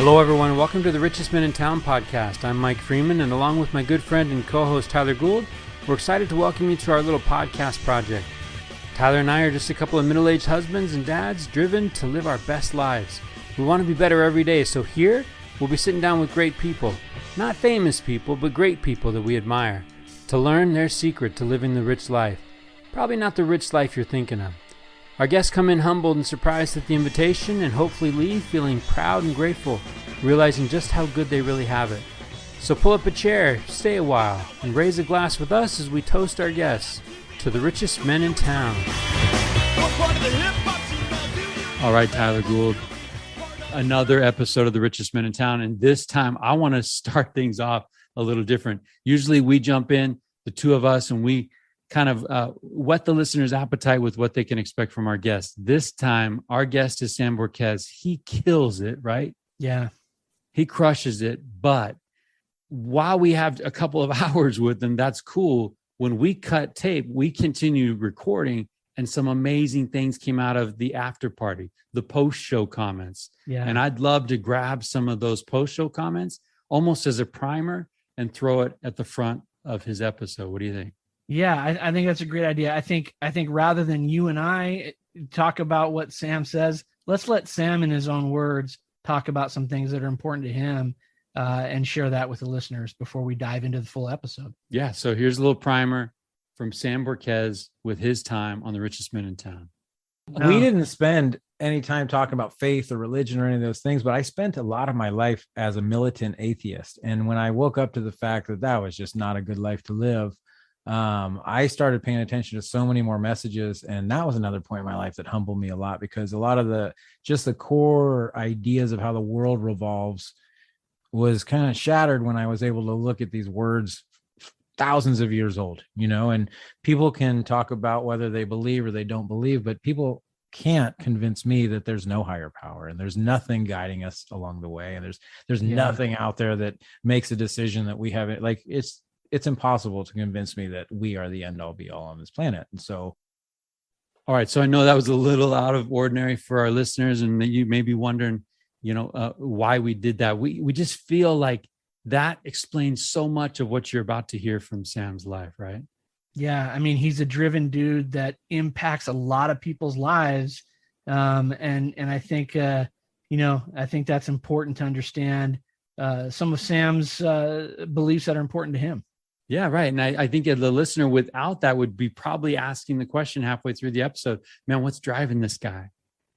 Hello, everyone. Welcome to the Richest Men in Town podcast. I'm Mike Freeman, and along with my good friend and co-host Tyler Gould, we're excited to welcome you to our little podcast project. Tyler and I are just a couple of middle-aged husbands and dads driven to live our best lives. We want to be better every day, so here we'll be sitting down with great people. Not famous people, but great people that we admire, to learn their secret to living the rich life. Probably not the rich life you're thinking of. Our guests come in humbled and surprised at the invitation and hopefully leave feeling proud and grateful, realizing just how good they really have it. So pull up a chair, stay a while, and raise a glass with us as we toast our guests to the richest men in town. All right, Tyler Gould, another episode of the Richest Men in Town, and this time I want to start things off a little different. Usually we jump in, the two of us, and we kind of whet the listener's appetite with what they can expect from our guest. This time, our guest is Sam Borquez. He kills it, right? Yeah. He crushes it. But while we have a couple of hours with him, that's cool. When we cut tape, we continue recording, and some amazing things came out of the after party, the post-show comments. Yeah. And I'd love to grab some of those post-show comments almost as a primer and throw it at the front of his episode. What do you think? Yeah, I think that's a great idea. I think rather than you and I talk about what Sam says, let's let Sam in his own words talk about some things that are important to him and share that with the listeners before we dive into the full episode. Yeah, so here's a little primer from Sam Borquez with his time on the Richest Men in Town. No. We didn't spend any time talking about faith or religion or any of those things, but I spent a lot of my life as a militant atheist. And when I woke up to the fact that that was just not a good life to live, I started paying attention to so many more messages. And that was another point in my life that humbled me a lot, because a lot of the core ideas of how the world revolves was kind of shattered when I was able to look at these words thousands of years old, and people can talk about whether they believe or they don't believe, but people can't convince me that there's no higher power and there's nothing guiding us along the way. And there's nothing out there that makes a decision that we haven't, like, it's impossible to convince me that we are the end all be all on this planet. And so, all right. So I know that was a little out of ordinary for our listeners, and you may be wondering, why we did that. We just feel like that explains so much of what you're about to hear from Sam's life, right? Yeah. I mean, he's a driven dude that impacts a lot of people's lives. And I think, I think that's important to understand some of Sam's beliefs that are important to him. Yeah, right. And I think the listener without that would be probably asking the question halfway through the episode, man, what's driving this guy?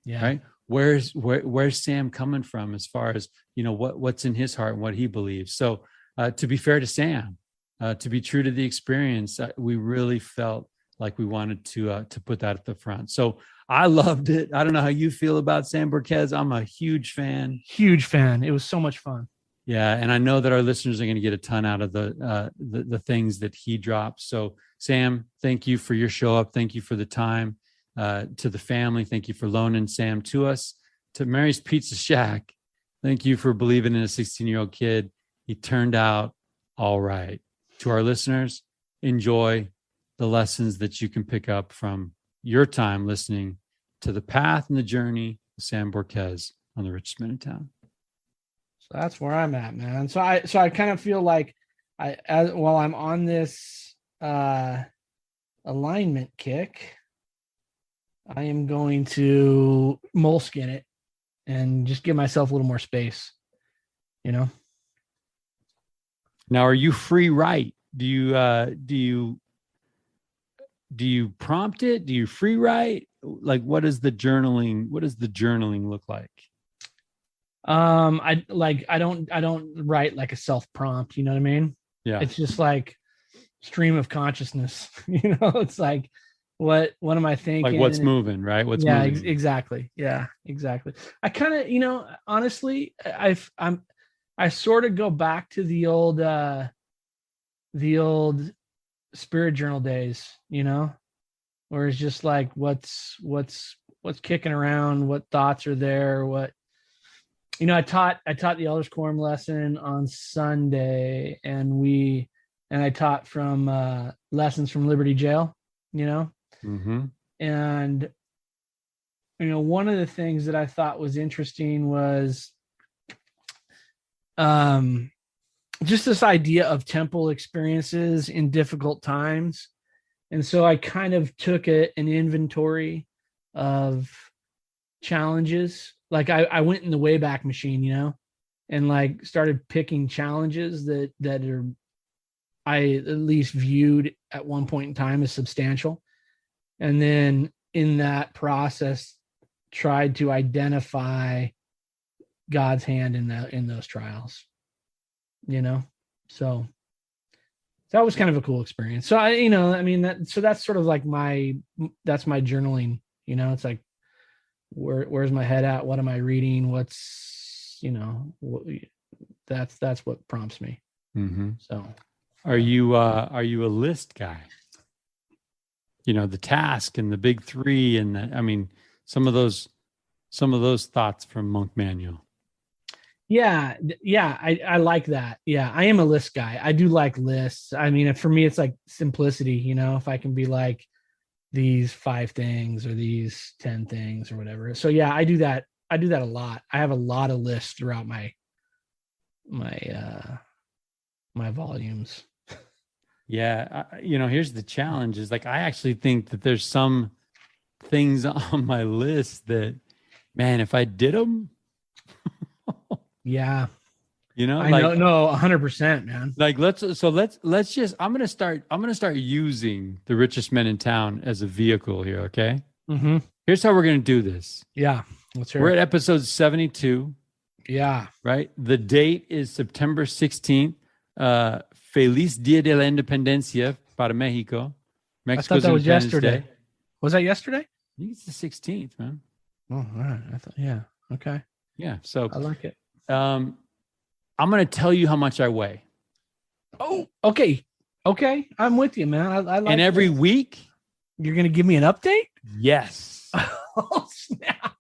Yeah. Right. Where's Sam coming from as far as, what's in his heart and what he believes. So to be fair to Sam, to be true to the experience, we really felt like we wanted to put that at the front. So I loved it. I don't know how you feel about Sam Borquez. I'm a huge fan. Huge fan. It was so much fun. Yeah, and I know that our listeners are going to get a ton out of the things that he drops. So, Sam, thank you for your show up. Thank you for the time. To the family, thank you for loaning Sam to us. To Mary's Pizza Shack, thank you for believing in a 16-year-old kid. He turned out all right. To our listeners, enjoy the lessons that you can pick up from your time listening to the path and the journey of Sam Borquez on the Richest Men in Town. So that's where I'm at, man. So I kind of feel like while I'm on this alignment kick, I am going to moleskin it and just give myself a little more space, Now, are you free write? Do you prompt it? Do you free write? Like, what does the journaling look like? I don't write like a self prompt, you know what I mean? Yeah. It's just like stream of consciousness, it's like, what am I thinking? Like what's moving, right? What's moving. Exactly. Yeah, exactly. I kind of, honestly, I sort of go back to the old spirit journal days, where it's just like, what's kicking around, what thoughts are there, what, I taught the Elders Quorum lesson on Sunday, and I taught from lessons from Liberty Jail, Mm-hmm. And, one of the things that I thought was interesting was just this idea of temple experiences in difficult times. And so I kind of took an inventory of challenges. Like I went in the Wayback Machine, and like started picking challenges that are I at least viewed at one point in time as substantial. And then in that process, tried to identify God's hand in those trials, so that was kind of a cool experience. So that's sort of like that's my journaling, it's like, where's my head at? What am I reading? What's, that's what prompts me. Mm-hmm. So are you a list guy? The task and the big three and some of those thoughts from Monk Manual. Yeah, I like that. Yeah, I am a list guy. I do like lists. For me, it's like simplicity, if I can be like these 5 things or these 10 things or whatever. So yeah, I do that a lot. I have a lot of lists throughout my volumes. Yeah, here's the challenge is like I actually think that there's some things on my list that, man, if I did them, yeah, I know, no, 100%, man. Like let's just I'm gonna start using the richest men in town as a vehicle here. Okay. Mm-hmm. Here's how we're gonna do this. Yeah, let's hear We're it. at episode 72. Yeah. Right. The date is September 16th. Feliz Dia de la Independencia para Mexico. Mexico's I thought that was Independence yesterday. Day. Was that yesterday? I think it's the 16th, man. Oh, all right. I thought, yeah. Okay. Yeah. So I like it. I'm going to tell you how much I weigh. Oh, okay. Okay. I'm with you, man. I like and every week, you're going to give me an update? Yes. Oh, snap.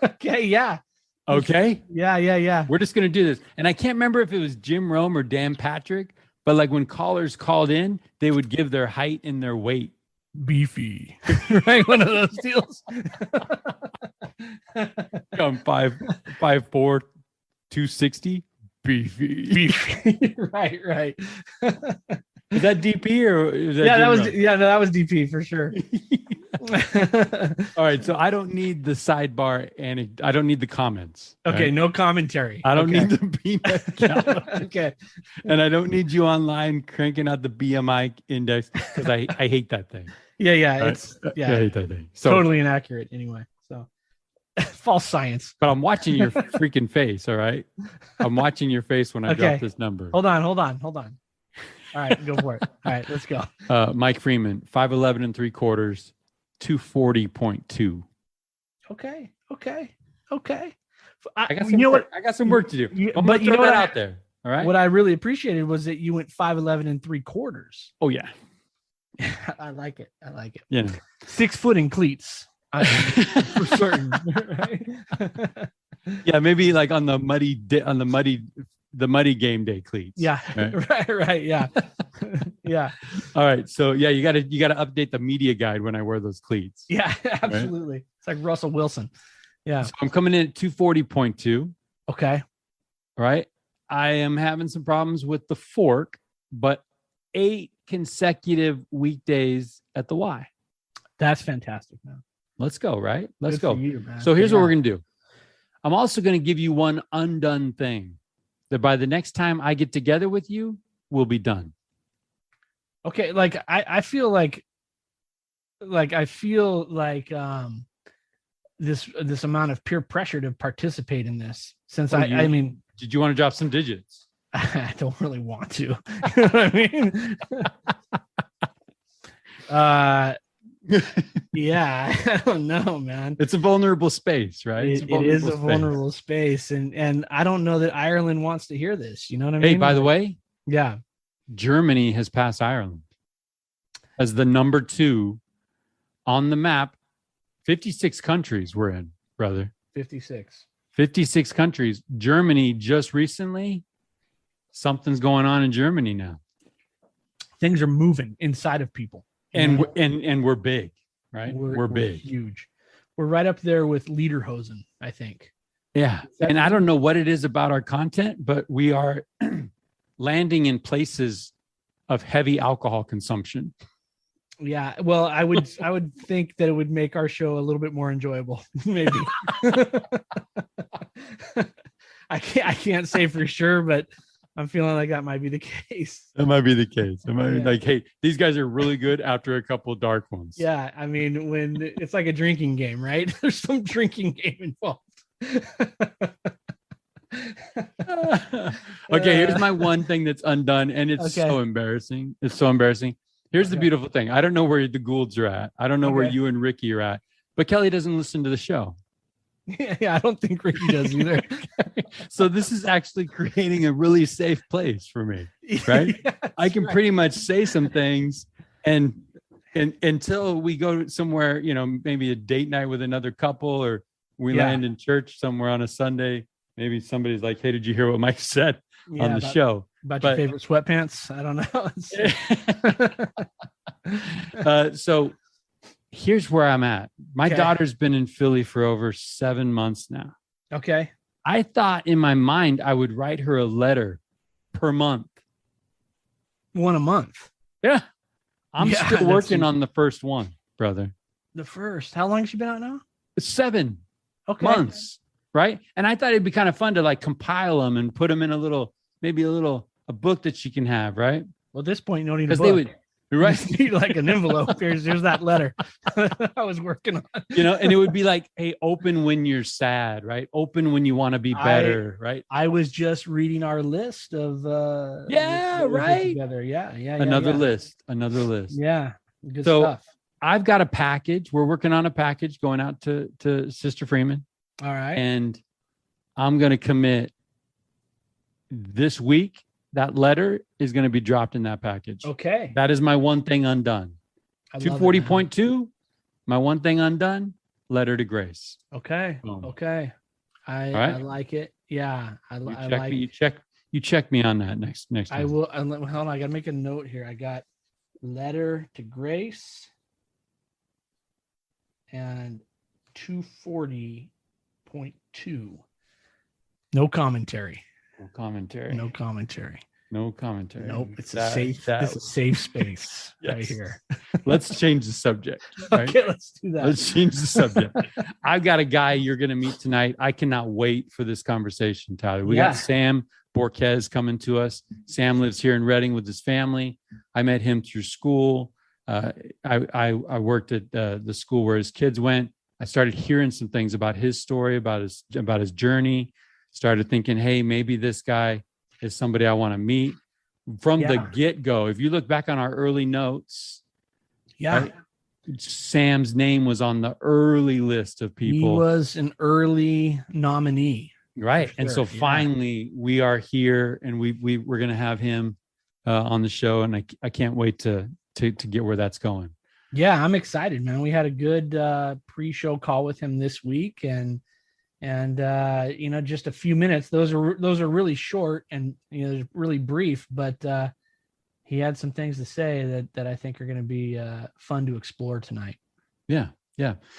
Okay. Yeah. Okay. Yeah. We're just going to do this. And I can't remember if it was Jim Rome or Dan Patrick, but like when callers called in, they would give their height and their weight. Beefy. Right? One of those deals. I'm 5'4", 260. Beefy. Right. Is that DP or is that that was DP for sure. All right, so I don't need the sidebar and I don't need the comments. Okay, right? No commentary. I don't need the BMI. Okay. And I don't need you online cranking out the BMI index because I hate that thing. Yeah, Right? It's I hate that thing. So, totally inaccurate anyway. So false science. But I'm watching your freaking face, all right? I'm watching your face when I drop this number. Hold on. All right, go for it. All right, let's go. Mike Freeman, 5'11" and 3/4, 240.2. Okay. I got some work to do. I'm going to throw that out there. All right. What I really appreciated was that you went 5'11" and 3/4. Oh yeah. I like it. You know. 6 foot in cleats. For certain. Right? Yeah, maybe like on the muddy game day cleats. Yeah. Right. Yeah. Yeah. All right. So yeah, you gotta update the media guide when I wear those cleats. Yeah, absolutely. Right? It's like Russell Wilson. Yeah. So I'm coming in at 240.2. Okay. All right. I am having some problems with the fork, but 8 consecutive weekdays at the Y. That's fantastic, man. Let's go, right? Let's Good go. for you, man. So here's what we're gonna do. I'm also gonna give you one undone thing that by the next time I get together with you, we'll be done. Okay, like I feel like this amount of peer pressure to participate in this since I mean, did you want to drop some digits? I don't really want to. You know what I mean? Yeah, I don't know, man. It's a vulnerable space, right? It is a vulnerable space. And I don't know that Ireland wants to hear this. You know what I mean? Hey, by the way, yeah, Germany has passed Ireland as the number 2 on the map. 56 countries we're in, brother. 56 countries. Germany just recently, something's going on in Germany now. Things are moving inside of people. And we're big, right? We're big. We're huge. We're right up there with Lederhosen, I think. Yeah. And I don't know what it is about our content, but we are landing in places of heavy alcohol consumption. Yeah. Well, I would think that it would make our show a little bit more enjoyable. Maybe. I can't say for sure, but I'm feeling like that might be the case. That might be the case. It might be like, hey, these guys are really good after a couple of dark ones. Yeah. I mean, when it's like a drinking game, right? There's some drinking game involved. Okay, here's my one thing that's undone, and it's so embarrassing. It's so embarrassing. Here's the beautiful thing. I don't know where the Goulds are at. I don't know where you and Ricky are at, but Kelly doesn't listen to the show. Yeah, I don't think Ricky does either. So this is actually creating a really safe place for me, right? I can pretty much say some things, and until we go somewhere, maybe a date night with another couple, or we land in church somewhere on a Sunday. Maybe somebody's like, "Hey, did you hear what Mike said on the show about your favorite sweatpants?" I don't know. So here's where I'm at. My daughter's been in Philly for over 7 months now. Okay. I thought in my mind I would write her a letter per month. One a month. Yeah. I'm still working on the first one, brother. The first. How long has she been out now? 7 months. Right. And I thought it'd be kind of fun to like compile them and put them in a book that she can have. Right. Well, at this point, you don't need a book. Right. You need like an envelope. Here's that letter I was working on. And it would be like, hey, open when you're sad, right? Open when you want to be better, right? I was just reading our list of right. Together. Yeah. Another list. Yeah. Good stuff. I've got a package. We're working on a package going out to Sister Freeman. All right. And I'm going to commit this week. That letter is going to be dropped in that package. Okay. That is my one thing undone. 240.2, my one thing undone, letter to Grace. Okay. Boom. Okay. I like it. Yeah. You check me on that next time. I will. Hold on. I got to make a note here. I got letter to Grace and 240.2. No commentary. Nope. It's a safe space right here. Let's change the subject. Right? Okay, let's do that. Let's change the subject. I've got a guy you're going to meet tonight. I cannot wait for this conversation, Tyler. We got Sam Borquez coming to us. Sam lives here in Reading with his family. I met him through school. I worked at the school where his kids went. I started hearing some things about his story, about his journey. Started thinking, hey, maybe this guy is somebody I want to meet. From the get-go, if you look back on our early notes, Sam's name was on the early list of people. He was an early nominee. Right. And so finally we are here, and we're going to have him on the show, and I can't wait to get where that's going. Yeah, I'm excited, man. We had a good pre-show call with him this week, and just a few minutes. Those are really short and really brief, but he had some things to say that I think are going to be fun to explore tonight. Yeah.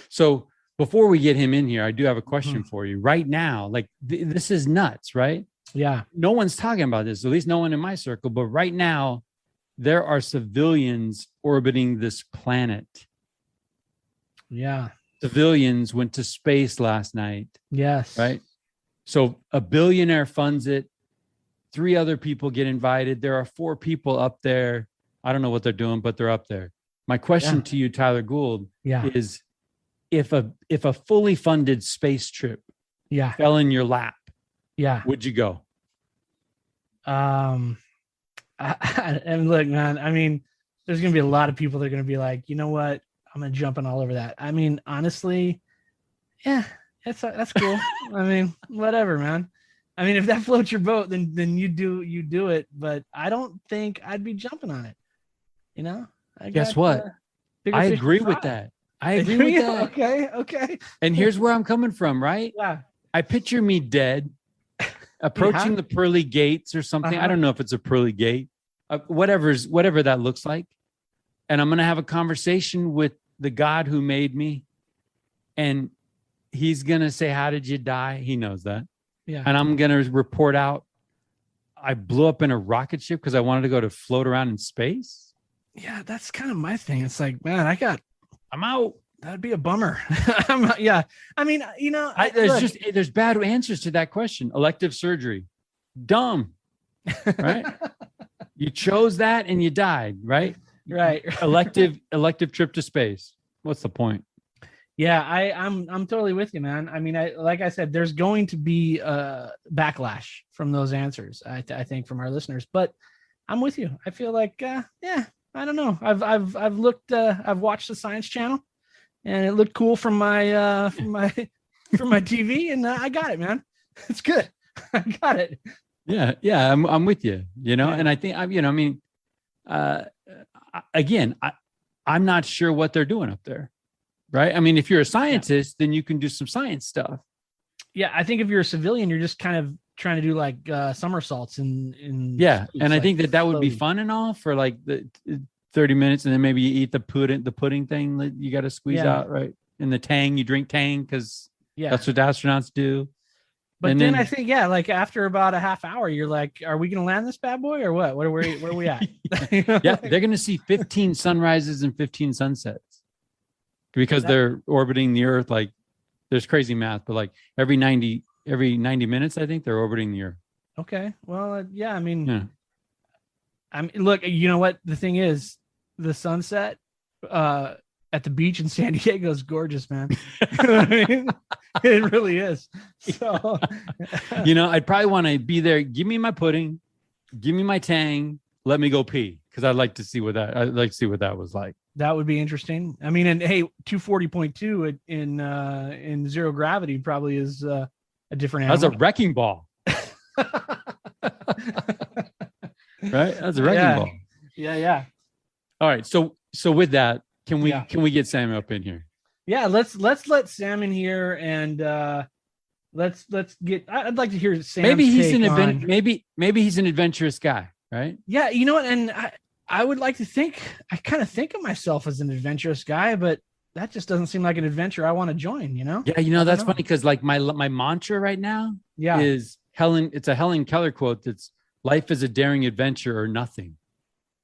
So before we get him in here, I do have a question for you right now. Like this is nuts, right? Yeah. No one's talking about this, at least no one in my circle, but right now there are civilians orbiting this planet. Yeah. Civilians went to space last night. Yes. Right. So a billionaire funds it. 3 other people get invited. There are 4 people up there. I don't know what they're doing, but they're up there. My question to you, Tyler Gould, is if a fully funded space trip fell in your lap, would you go? And look, man, I mean, there's going to be a lot of people that are going to be like, you know what? I'm going to jump in all over that. I mean, honestly, that's cool. I mean, whatever, man. I mean, if that floats your boat, then you do it. But I don't think I'd be jumping on it. Guess what? I agree with that. I agree with that. Okay. And here's where I'm coming from, right? Yeah. I picture me dead, approaching the pearly gates or something. I don't know if it's a pearly gate, whatever that looks like. And I'm going to have a conversation with the God who made me. And he's going to say, how did you die? He knows that. Yeah. And I'm going to report out, I blew up in a rocket ship because I wanted to go to float around in space. Yeah, that's kind of my thing. It's like, man, I'm out. that'd be a bummer. I'm not, yeah. I mean, There's bad answers to that question. Elective surgery. Dumb. Right? You chose that and you died, right? Right. Elective trip to space. What's the point? Yeah, I'm totally with you, man. I mean, like I said, there's going to be backlash from those answers. I think from our listeners, but I'm with you. I feel like, yeah, I don't know. I've looked, I've watched the Science Channel, and it looked cool from my from my TV, and I got it, man. It's good. I got it. Yeah, I'm with you. And I think I'm not sure what they're doing up there. Right. I mean, if you're a scientist, then you can do some science stuff. Yeah. I think if you're a civilian, you're just kind of trying to do like somersaults in and like I think that would be fun and all for like the 30 minutes. And then maybe you eat the pudding thing that you got to squeeze out, right? In the Tang, you drink Tang because that's what astronauts do. But then I think, like after about a half hour, you're like, are we going to land this bad boy or what? Where are we at? Yeah. They're going to see 15 sunrises and 15 sunsets. Because they're orbiting the Earth, like there's crazy math, but like every 90 minutes, I think they're orbiting the Earth. Okay. Well, yeah. I mean, look, you know what? The thing is, the sunset at the beach in San Diego is gorgeous, man. You know what I mean? It really is. So, I'd probably want to be there. Give me my pudding, give me my Tang, let me go pee. Cause I'd like to see what that was like. That would be interesting. I mean, and hey, 240.2 in zero gravity probably is a different animal. That's a wrecking ball. Right? That's a wrecking ball. Yeah. All right. So with that, can we get Sam up in here? Yeah, let's let Sam in here, and let's get. I'd like to hear Sam's maybe he's maybe he's an adventurous guy, right? Yeah, you know what? And I would like to think, I kind of think of myself as an adventurous guy, but that just doesn't seem like an adventure I want to join, Yeah, that's funny because like my mantra right now is Helen. It's a Helen Keller quote that's life is a daring adventure or nothing,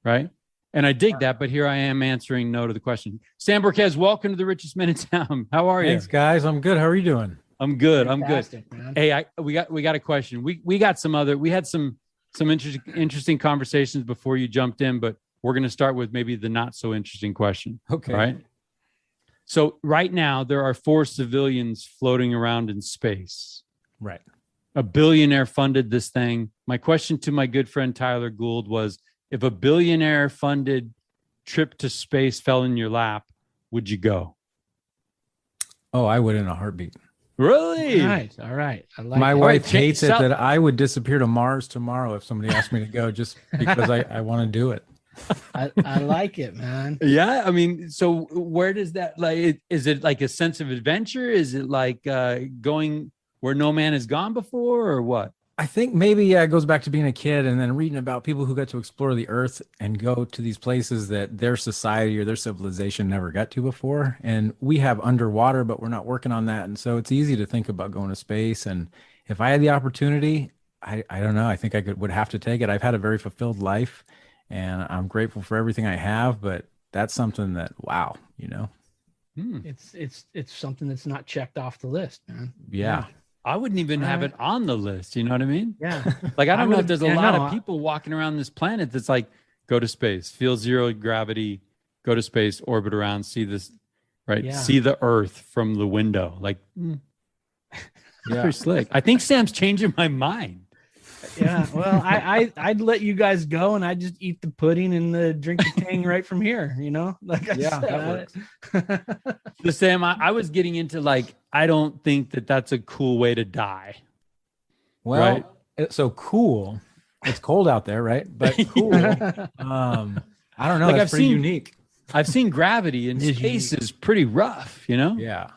right? And I dig that, but here I am answering no to the question. Sam Borquez, welcome to the richest men in town. How are you? Thanks, guys. I'm good. How are you doing? I'm good. Fantastic, man. Hey, we got a question. We had some interesting conversations before you jumped in, but we're going to start with maybe the not so interesting question. Okay. Right. So right now there are 4 civilians floating around in space. Right. A billionaire funded this thing. My question to my good friend Tyler Gould was, if a billionaire funded trip to space fell in your lap, would you go? Oh, I would in a heartbeat. Really? All right. I like My it. wife hates it that I would disappear to Mars tomorrow if somebody asked me to go, just because I want to do it. I like it, man. Yeah. I mean, so where does that, like, is it like a sense of adventure? Is it like going where no man has gone before, or what? I think maybe it goes back to being a kid and then reading about people who got to explore the earth and go to these places that their society or their civilization never got to before. And we have underwater, but we're not working on that. And so it's easy to think about going to space. And if I had the opportunity, I don't know, I think I would have to take it. I've had a very fulfilled life and I'm grateful for everything I have, but that's something that, wow, It's something that's not checked off the list, man. Yeah. I wouldn't even have it on the list. You know what I mean? Yeah. Like, I don't know if there's a lot of people walking around this planet that's like, go to space, feel zero gravity, go to space, orbit around, see this, right? Yeah. See the Earth from the window. Like, very slick. I think Sam's changing my mind. Yeah. Well, I'd let you guys go and I'd just eat the pudding and drink the Tang right from here, Like I said. That works. So Sam, I was getting into like, I don't think that that's a cool way to die. Well, it's so cool. It's cold out there, right? But cool. I don't know. Like, That's pretty unique. I've seen Gravity in space is pretty rough, Yeah.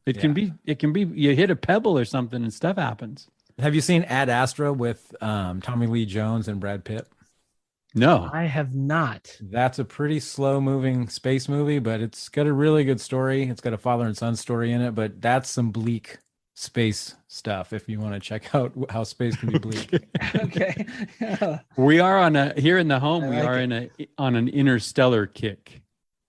It can be, you hit a pebble or something and stuff happens. Have you seen Ad Astra with Tommy Lee Jones and Brad Pitt? No. I have not. That's a pretty slow moving space movie, but it's got a really good story. It's got a father and son story in it, but that's some bleak space stuff if you want to check out how space can be bleak. Okay. We are on here in the home. I We like are it. on an interstellar kick.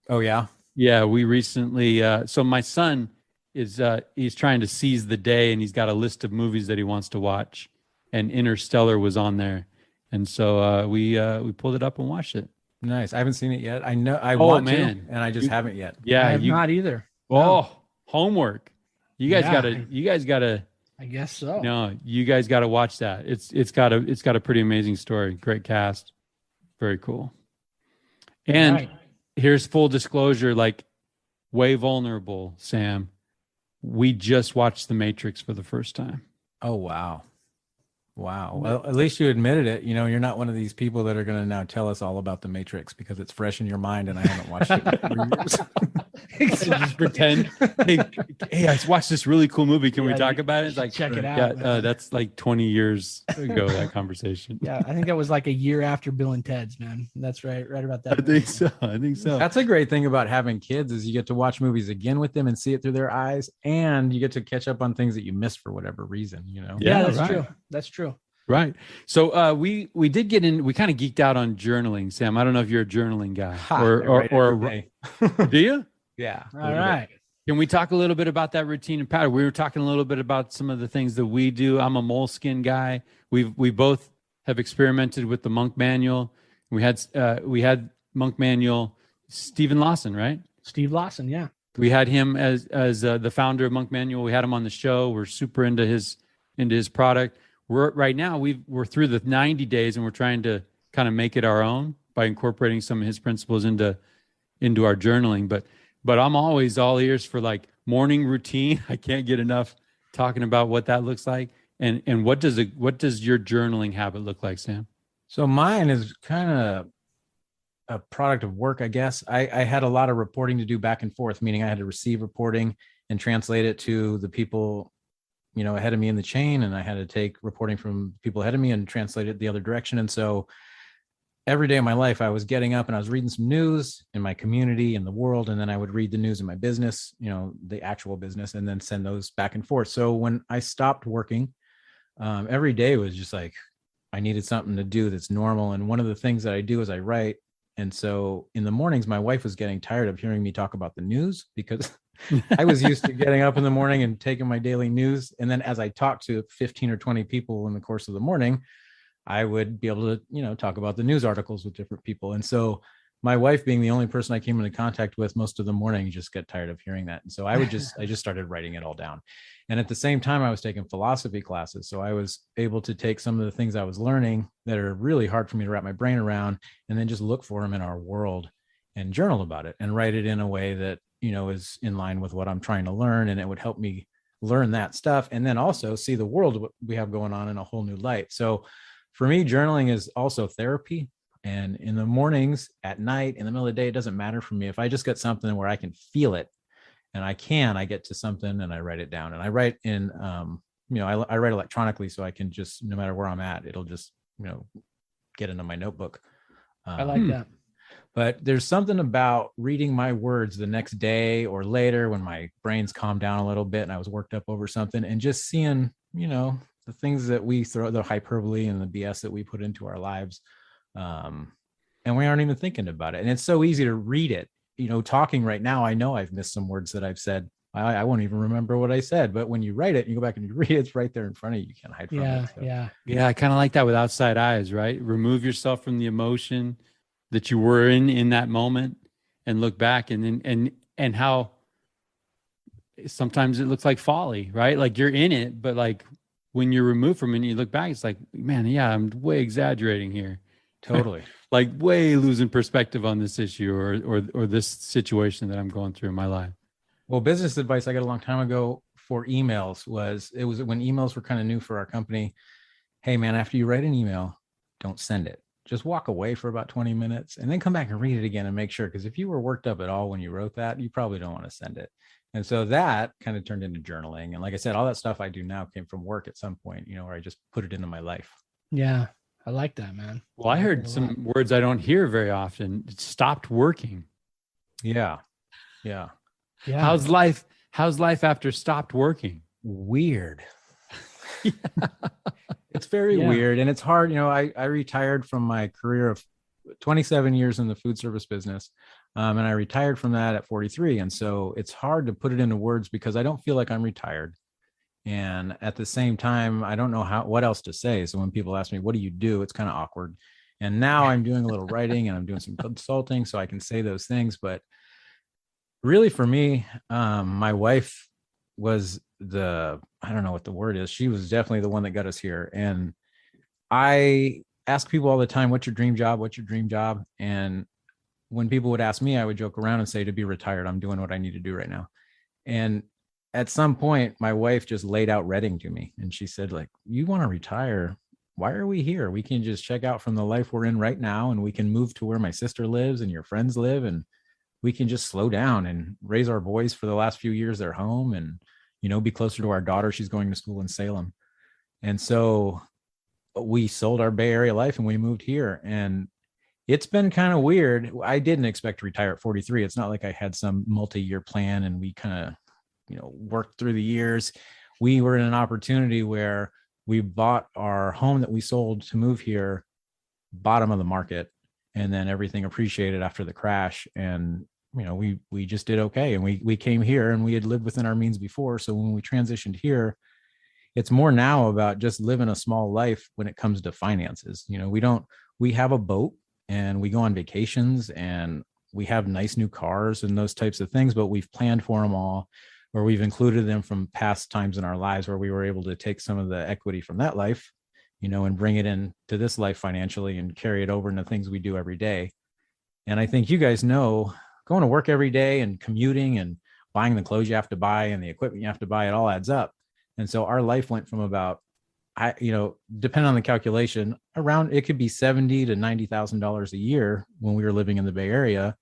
Oh yeah. Yeah, we recently. So my son is he's trying to seize the day, and he's got a list of movies that he wants to watch, and Interstellar was on there, and so we pulled it up and watched it. Nice. I haven't seen it yet. I know I want to, and I just haven't yet. Yeah, I have not either. Oh, homework. You guys Yeah. gotta. I guess so. No, you guys gotta watch that. It's got a pretty amazing story. Great cast. Very cool. And Right. here's full disclosure, like way vulnerable, Sam. We just watched The Matrix for the first time. Oh wow. Wow. Well, at least you admitted it. You know, you're not one of these people that are going to now tell us all about the Matrix because it's fresh in your mind and I haven't watched it in 3 years. Just pretend, hey, I watched this really cool movie. Can we Yeah, talk you about it? It's like, check it out, yeah, man. that's like 20 years ago, that conversation. Yeah, I think that was like a year after Bill and Ted's, man. That's right about that. I think so. That's a great thing about having kids is you get to watch movies again with them and see it through their eyes, and you get to catch up on things that you missed for whatever reason, you know? Yeah, that's right. true. That's true. Right. So we did get in, we kind of geeked out on journaling, Sam. I don't know if you're a journaling guy do you? Yeah. All right. Can we talk a little bit about that routine and pattern? We were talking a little bit about some of the things that we do. I'm a moleskin guy. We both have experimented with the Monk Manual. We had Monk Manual, Stephen Lawson, right? Steve Lawson, yeah. We had him as the founder of Monk Manual. We had him on the show. We're super into his product. Right now we're through the 90 days and we're trying to kind of make it our own by incorporating some of his principles into our journaling. But I'm always all ears for like morning routine. I can't get enough talking about what that looks like. And what does your journaling habit look like, Sam? So mine is kind of a product of work, I guess. I had a lot of reporting to do back and forth, meaning I had to receive reporting and translate it to the people, you know, ahead of me in the chain. And I had to take reporting from people ahead of me and translate it the other direction. And so every day of my life, I was getting up and I was reading some news in my community and the world. And then I would read the news in my business, you know, the actual business, and then send those back and forth. So when I stopped working, every day was just like, I needed something to do that's normal. And one of the things that I do is I write. And so in the mornings, my wife was getting tired of hearing me talk about the news because I was used to getting up in the morning and taking my daily news. And then as I talked to 15 or 20 people in the course of the morning, I would be able to, you know, talk about the news articles with different people. And so my wife being the only person I came into contact with most of the morning, just got tired of hearing that. And so I just started writing it all down. And at the same time, I was taking philosophy classes. So I was able to take some of the things I was learning that are really hard for me to wrap my brain around, and then just look for them in our world and journal about it and write it in a way that, you know, is in line with what I'm trying to learn. And it would help me learn that stuff. And then also see the world, what we have going on, in a whole new light. So for me, journaling is also therapy. And in the mornings, at night, in the middle of the day, it doesn't matter for me. If I just get something where I can feel it, and I get to something and I write it down. And I write in, you know, I write electronically, so I can just, no matter where I'm at, it'll just, you know, get into my notebook. I like that. But there's something about reading my words the next day or later when my brain's calmed down a little bit and I was worked up over something, and just seeing, you know, the things that we throw, the hyperbole and the BS that we put into our lives. And we aren't even thinking about it. And it's so easy to read it. You know, talking right now, I know I've missed some words that I've said. I won't even remember what I said, but when you write it and you go back and you read it, it's right there in front of you. You can't hide from it. So. Yeah. I kind of like that with outside eyes, right? Remove yourself from the emotion that you were in that moment, and look back, and how sometimes it looks like folly, right? Like you're in it, but like when you're removed from it and you look back, it's like, man, yeah, I'm way exaggerating here. Totally. Like way losing perspective on this issue or this situation that I'm going through in my life. Well, business advice I got a long time ago for emails was when emails were kind of new for our company. Hey man, after you write an email, don't send it. Just walk away for about 20 minutes and then come back and read it again and make sure. Because if you were worked up at all when you wrote that, you probably don't want to send it. And so that kind of turned into journaling. And like I said, all that stuff I do now came from work at some point, you know, where I just put it into my life. Yeah. I like that, man. Well, I heard some words I don't hear very often. It stopped working. Yeah. Yeah. Yeah. How's life? How's life after stopped working? Weird. It's very weird. And it's hard. You know, I retired from my career of 27 years in the food service business. And I retired from that at 43. And so it's hard to put it into words because I don't feel like I'm retired. And at the same time, I don't know what else to say. So when people ask me, what do you do? It's kind of awkward. And now I'm doing a little writing and I'm doing some consulting so I can say those things. But really for me, my wife was I don't know what the word is. She was definitely the one that got us here. And I ask people all the time, what's your dream job? What's your dream job? And when people would ask me, I would joke around and say, to be retired. I'm doing what I need to do right now. And at some point, my wife just laid out Reading to me. And she said, like, you want to retire? Why are we here? We can just check out from the life we're in right now. And we can move to where my sister lives and your friends live. And we can just slow down and raise our boys for the last few years they're home and, you know, be closer to our daughter. She's going to school in Salem. And so we sold our Bay Area life and we moved here. And it's been kind of weird. I didn't expect to retire at 43. It's not like I had some multi-year plan and we kind of, you know, worked through the years. We were in an opportunity where we bought our home that we sold to move here, bottom of the market, and then everything appreciated after the crash. And, you know, we just did okay. And we came here and we had lived within our means before. So when we transitioned here, it's more now about just living a small life when it comes to finances. You know, we have a boat and we go on vacations and we have nice new cars and those types of things, but we've planned for them all, or we've included them from past times in our lives where we were able to take some of the equity from that life, you know, and bring it in to this life financially and carry it over into things we do every day. And I think you guys know, going to work every day and commuting and buying the clothes you have to buy and the equipment you have to buy, it all adds up. And so our life went from about, depending on the calculation, around, it could be $70,000 to $90,000 a year when we were living in the Bay Area.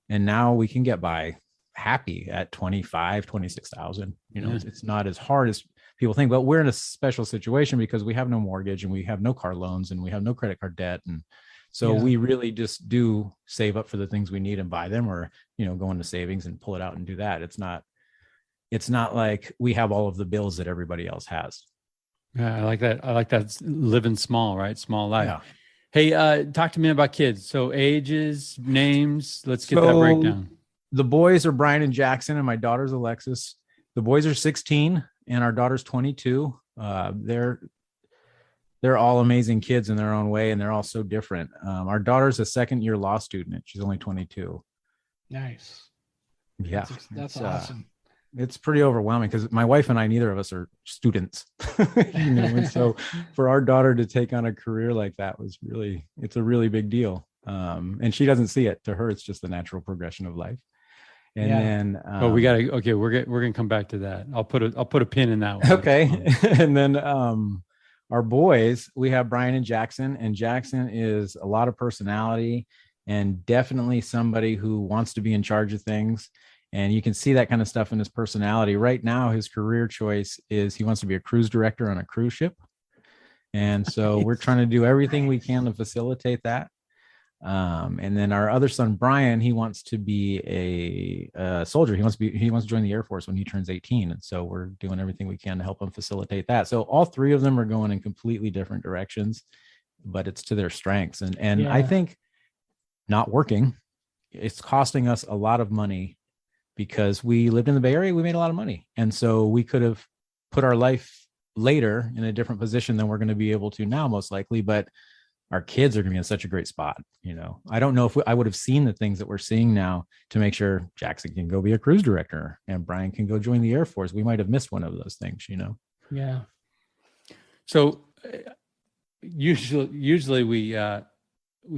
And now we can get by happy at 25, 26,000. You know, it's not as hard as people think, but we're in a special situation because we have no mortgage and we have no car loans and we have no credit card debt. And so we really just do save up for the things we need and buy them, or, you know, go into savings and pull it out and do that. It's not like we have all of the bills that everybody else has. Yeah, I like that. I like that living small, right? Small life. Yeah. Hey, talk to me about kids. So ages, names, let's get that breakdown. The boys are Brian and Jackson, and my daughter's Alexis. The boys are 16 and our daughter's 22. They're all amazing kids in their own way, and they're all so different. Our daughter's a second-year law student. She's only 22. Nice. Yeah. That's awesome. It's pretty overwhelming because my wife and I, neither of us are students, you know, and so for our daughter to take on a career like that it's a really big deal. And she doesn't see it. To her, it's just the natural progression of life. And then, we're going to come back to that. I'll put a pin in that one. Okay. And then, our boys, we have Brian and Jackson is a lot of personality and definitely somebody who wants to be in charge of things. And you can see that kind of stuff in his personality. Right now, his career choice is he wants to be a cruise director on a cruise ship. And so we're trying to do everything we can to facilitate that. And then our other son, Brian, he wants to be a soldier. He wants to join the Air Force when he turns 18. And so we're doing everything we can to help him facilitate that. So all three of them are going in completely different directions, but it's to their strengths. And I think not working, it's costing us a lot of money because we lived in the Bay Area. We made a lot of money. And so we could have put our life later in a different position than we're going to be able to now, most likely. But our kids are going to be in such a great spot. You know, I don't know if I would have seen the things that we're seeing now to make sure Jackson can go be a cruise director and Brian can go join the Air Force. We might have missed one of those things, you know? Yeah. So usually we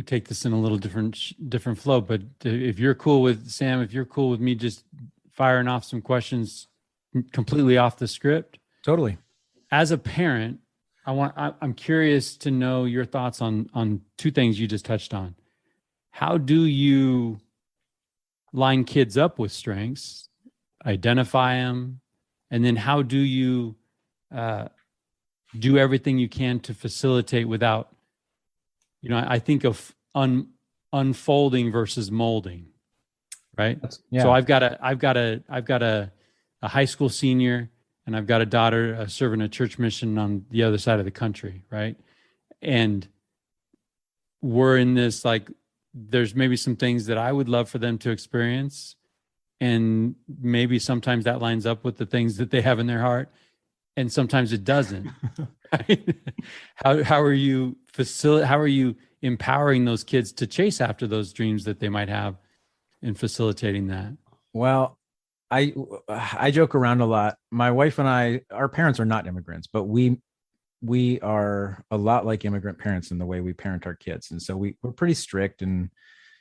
take this in a little different flow, but if you're cool with Sam, if you're cool with me just firing off some questions completely off the script. Totally. As a parent, I'm curious to know your thoughts on two things you just touched on. How do you line kids up with strengths, identify them, and then how do you do everything you can to facilitate without I think of unfolding versus molding, right? Yeah. So I've got a high school senior, and I've got a daughter serving a church mission on the other side of the country, right? And we're in this, like, there's maybe some things that I would love for them to experience, and maybe sometimes that lines up with the things that they have in their heart, and sometimes it doesn't. Right? How are you empowering those kids to chase after those dreams that they might have, and facilitating that? Well, I joke around a lot. My wife and I, our parents are not immigrants, but we are a lot like immigrant parents in the way we parent our kids. And so we're pretty strict and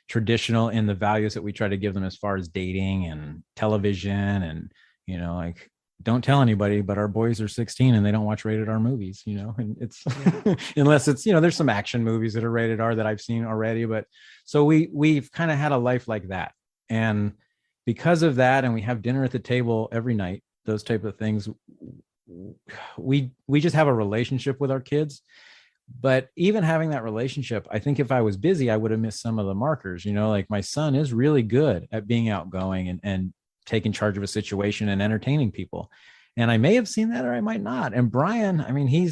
traditional in the values that we try to give them as far as dating and television. And, like, don't tell anybody, but our boys are 16 and they don't watch rated R movies, and it's unless it's, there's some action movies that are rated R that I've seen already. But so we've kind of had a life like that. And because of that, and we have dinner at the table every night, those type of things, we just have a relationship with our kids. But even having that relationship, I think if I was busy, I would have missed some of the markers. Like, my son is really good at being outgoing and taking charge of a situation and entertaining people. And I may have seen that, or I might not. And Brian, I mean,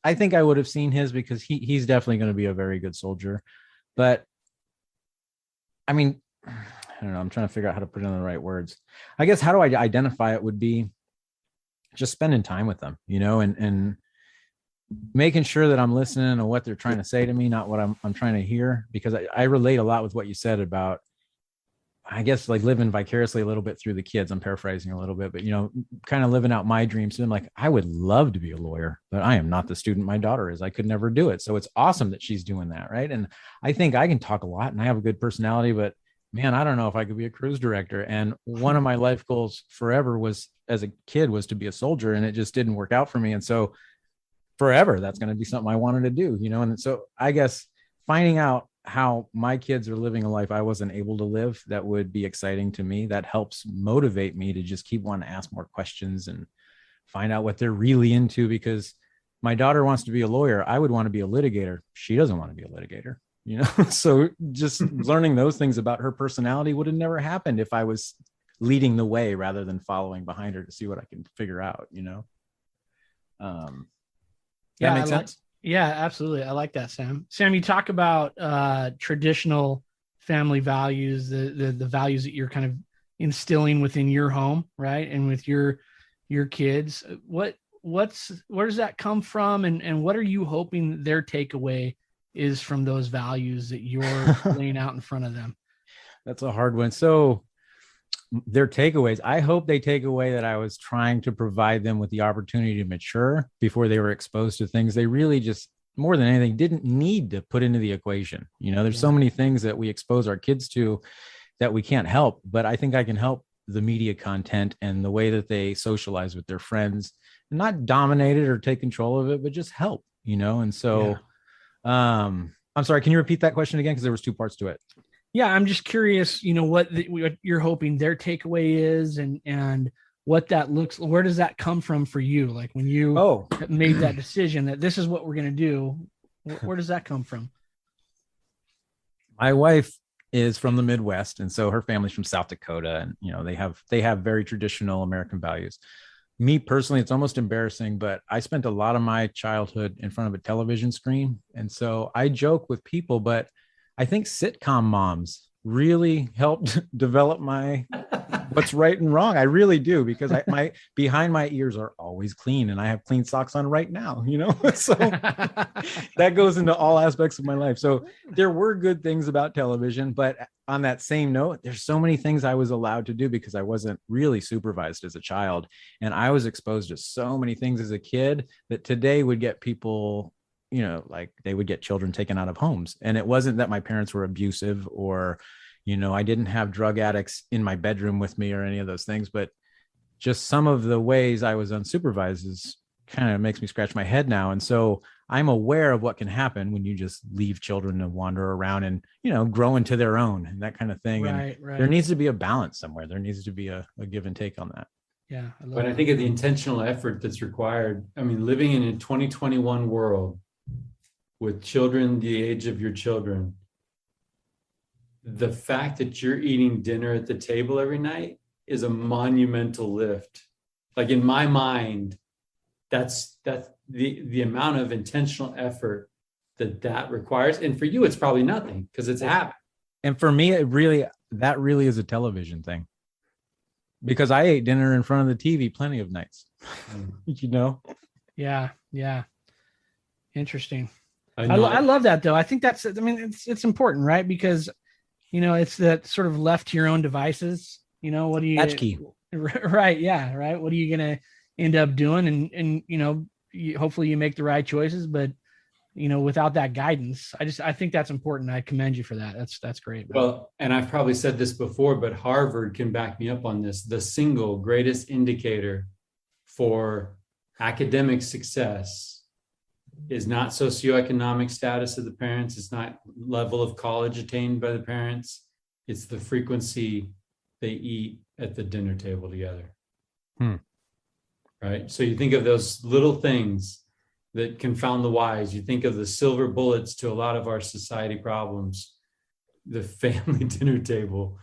I think I would have seen his, because he's definitely going to be a very good soldier. But I mean, I don't know. I'm trying to figure out how to put it in the right words. I guess how do I identify it would be just spending time with them, and making sure that I'm listening to what they're trying to say to me, not what I'm trying to hear, because I relate a lot with what you said about, I guess, like, living vicariously a little bit through the kids. I'm paraphrasing a little bit, but, kind of living out my dreams. And I'm like, I would love to be a lawyer, but I am not the student my daughter is. I could never do it. So it's awesome that she's doing that. Right. And I think I can talk a lot and I have a good personality, but man, I don't know if I could be a cruise director. And one of my life goals forever was, as a kid, was to be a soldier, and it just didn't work out for me. And so forever, that's going to be something I wanted to do, And so I guess finding out how my kids are living a life I wasn't able to live, that would be exciting to me. That helps motivate me to just keep wanting to ask more questions and find out what they're really into, because my daughter wants to be a lawyer. I would want to be a litigator. She doesn't want to be a litigator, So just learning those things about her personality would have never happened if I was leading the way rather than following behind her to see what I can figure out, That makes sense? Yeah, absolutely. I like that, Sam. Sam, you talk about traditional family values, the values that you're kind of instilling within your home, right? And with your kids. Where does that come from? And what are you hoping their takeaway is from those values that you're laying out in front of them? That's a hard one. So their takeaways, I hope they take away that I was trying to provide them with the opportunity to mature before they were exposed to things they really just, more than anything, didn't need to put into the equation. There's so many things that we expose our kids to that we can't help, but I think I can help the media content and the way that they socialize with their friends, not dominate it or take control of it, but just help, And so, I'm sorry, can you repeat that question again? Because there was two parts to it. Yeah, I'm just curious, what you're hoping their takeaway is, and what that looks. Where does that come from for you? Like, when you made that decision that this is what we're going to do, where does that come from? My wife is from the Midwest, and so her family's from South Dakota, and they have very traditional American values. Me personally, it's almost embarrassing, but I spent a lot of my childhood in front of a television screen, and so I joke with people, but I think sitcom moms really helped develop my what's right and wrong. I really do, because my behind my ears are always clean, and I have clean socks on right now, so that goes into all aspects of my life. So there were good things about television, but on that same note, there's so many things I was allowed to do because I wasn't really supervised as a child. And I was exposed to so many things as a kid that today would get people, like they would get children taken out of homes. And it wasn't that my parents were abusive or, I didn't have drug addicts in my bedroom with me or any of those things, but just some of the ways I was unsupervised is kind of makes me scratch my head now. And so I'm aware of what can happen when you just leave children to wander around and, grow into their own and that kind of thing. Right. There needs to be a balance somewhere. There needs to be a give and take on that. Yeah. I think of the intentional effort that's required. I mean, living in a 2021 world with children the age of your children, the fact that you're eating dinner at the table every night is a monumental lift. Like in my mind, that's the amount of intentional effort that requires. And for you, it's probably nothing because it's a habit. And for me, that really is a television thing, because I ate dinner in front of the TV plenty of nights, you know? Yeah. Interesting. I love that though. I think it's important, right? Because, it's that sort of left to your own devices, what do you, latchkey. Right. Yeah. Right. What are you going to end up doing? And hopefully you make the right choices, but without that guidance, I think that's important. I commend you for that. That's great. Man. Well, and I've probably said this before, but Harvard can back me up on this. The single greatest indicator for academic success is not socioeconomic status of the parents. It's not level of college attained by the parents. It's the frequency they eat at the dinner table together. Right. So you think of those little things that confound the wise. You think of the silver bullets to a lot of our society problems. The family dinner table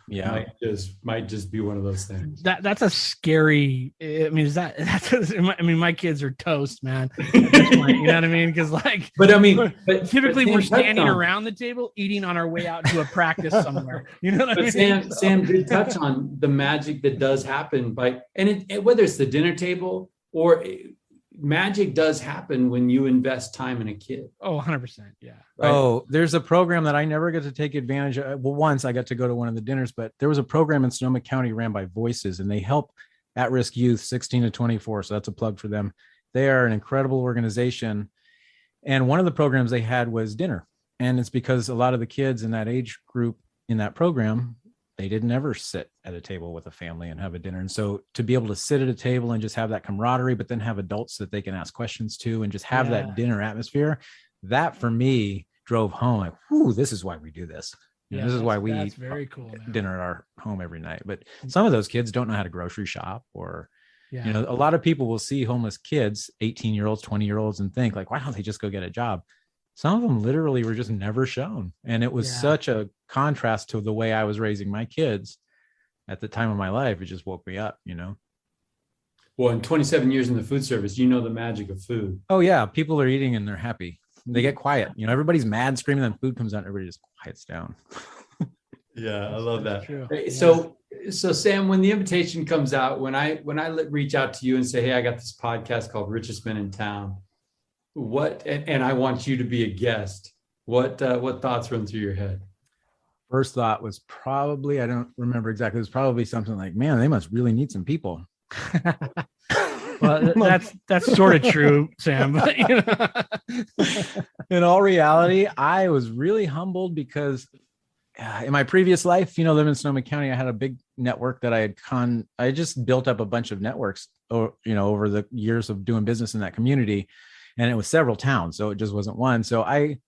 might just be one of those things. That's a scary. I mean, my kids are toast, man. At this point, you know what I mean? Because typically we're standing around the table eating on our way out to a practice somewhere. You know what I mean? Sam did touch on the magic that does happen whether it's the dinner table or magic does happen when you invest time in a kid. Oh, 100%. Yeah. Right? Oh, there's a program that I never get to take advantage of. Well, once I got to go to one of the dinners, but there was a program in Sonoma County ran by Voices, and they help at-risk youth 16 to 24. So that's a plug for them. They are an incredible organization. And one of the programs they had was dinner. And it's because a lot of the kids in that age group in that program, they didn't ever sit at a table with a family and have a dinner. And so to be able to sit at a table and just have that camaraderie, but then have adults that they can ask questions to and just have that dinner atmosphere, that for me drove home like, whoo, this is why we do this. This is why we eat very cool, dinner at our home every night. But some of those kids don't know how to grocery shop, or, a lot of people will see homeless kids, 18-year-olds, 20-year-olds, and think like, why don't they just go get a job? Some of them literally were just never shown. And it was such a contrast to the way I was raising my kids at the time of my life. It just woke me up, Well, in 27 years in the food service, the magic of food. Oh yeah. People are eating and they're happy. They get quiet. Everybody's mad, screaming, then food comes out, everybody just quiets down. Yeah, I love that. Hey, so Sam, when the invitation comes out, when I reach out to you and say, hey, I got this podcast called Richest Men in Town, and I want you to be a guest, what thoughts run through your head? First thought was probably, I don't remember exactly, it was probably something like, man, they must really need some people. Well, that's sort of true, Sam, but in all reality, I was really humbled because in my previous life, living in Sonoma County, I had a big network that I just built up a bunch of networks, over the years of doing business in that community. And it was several towns, so it just wasn't one. So I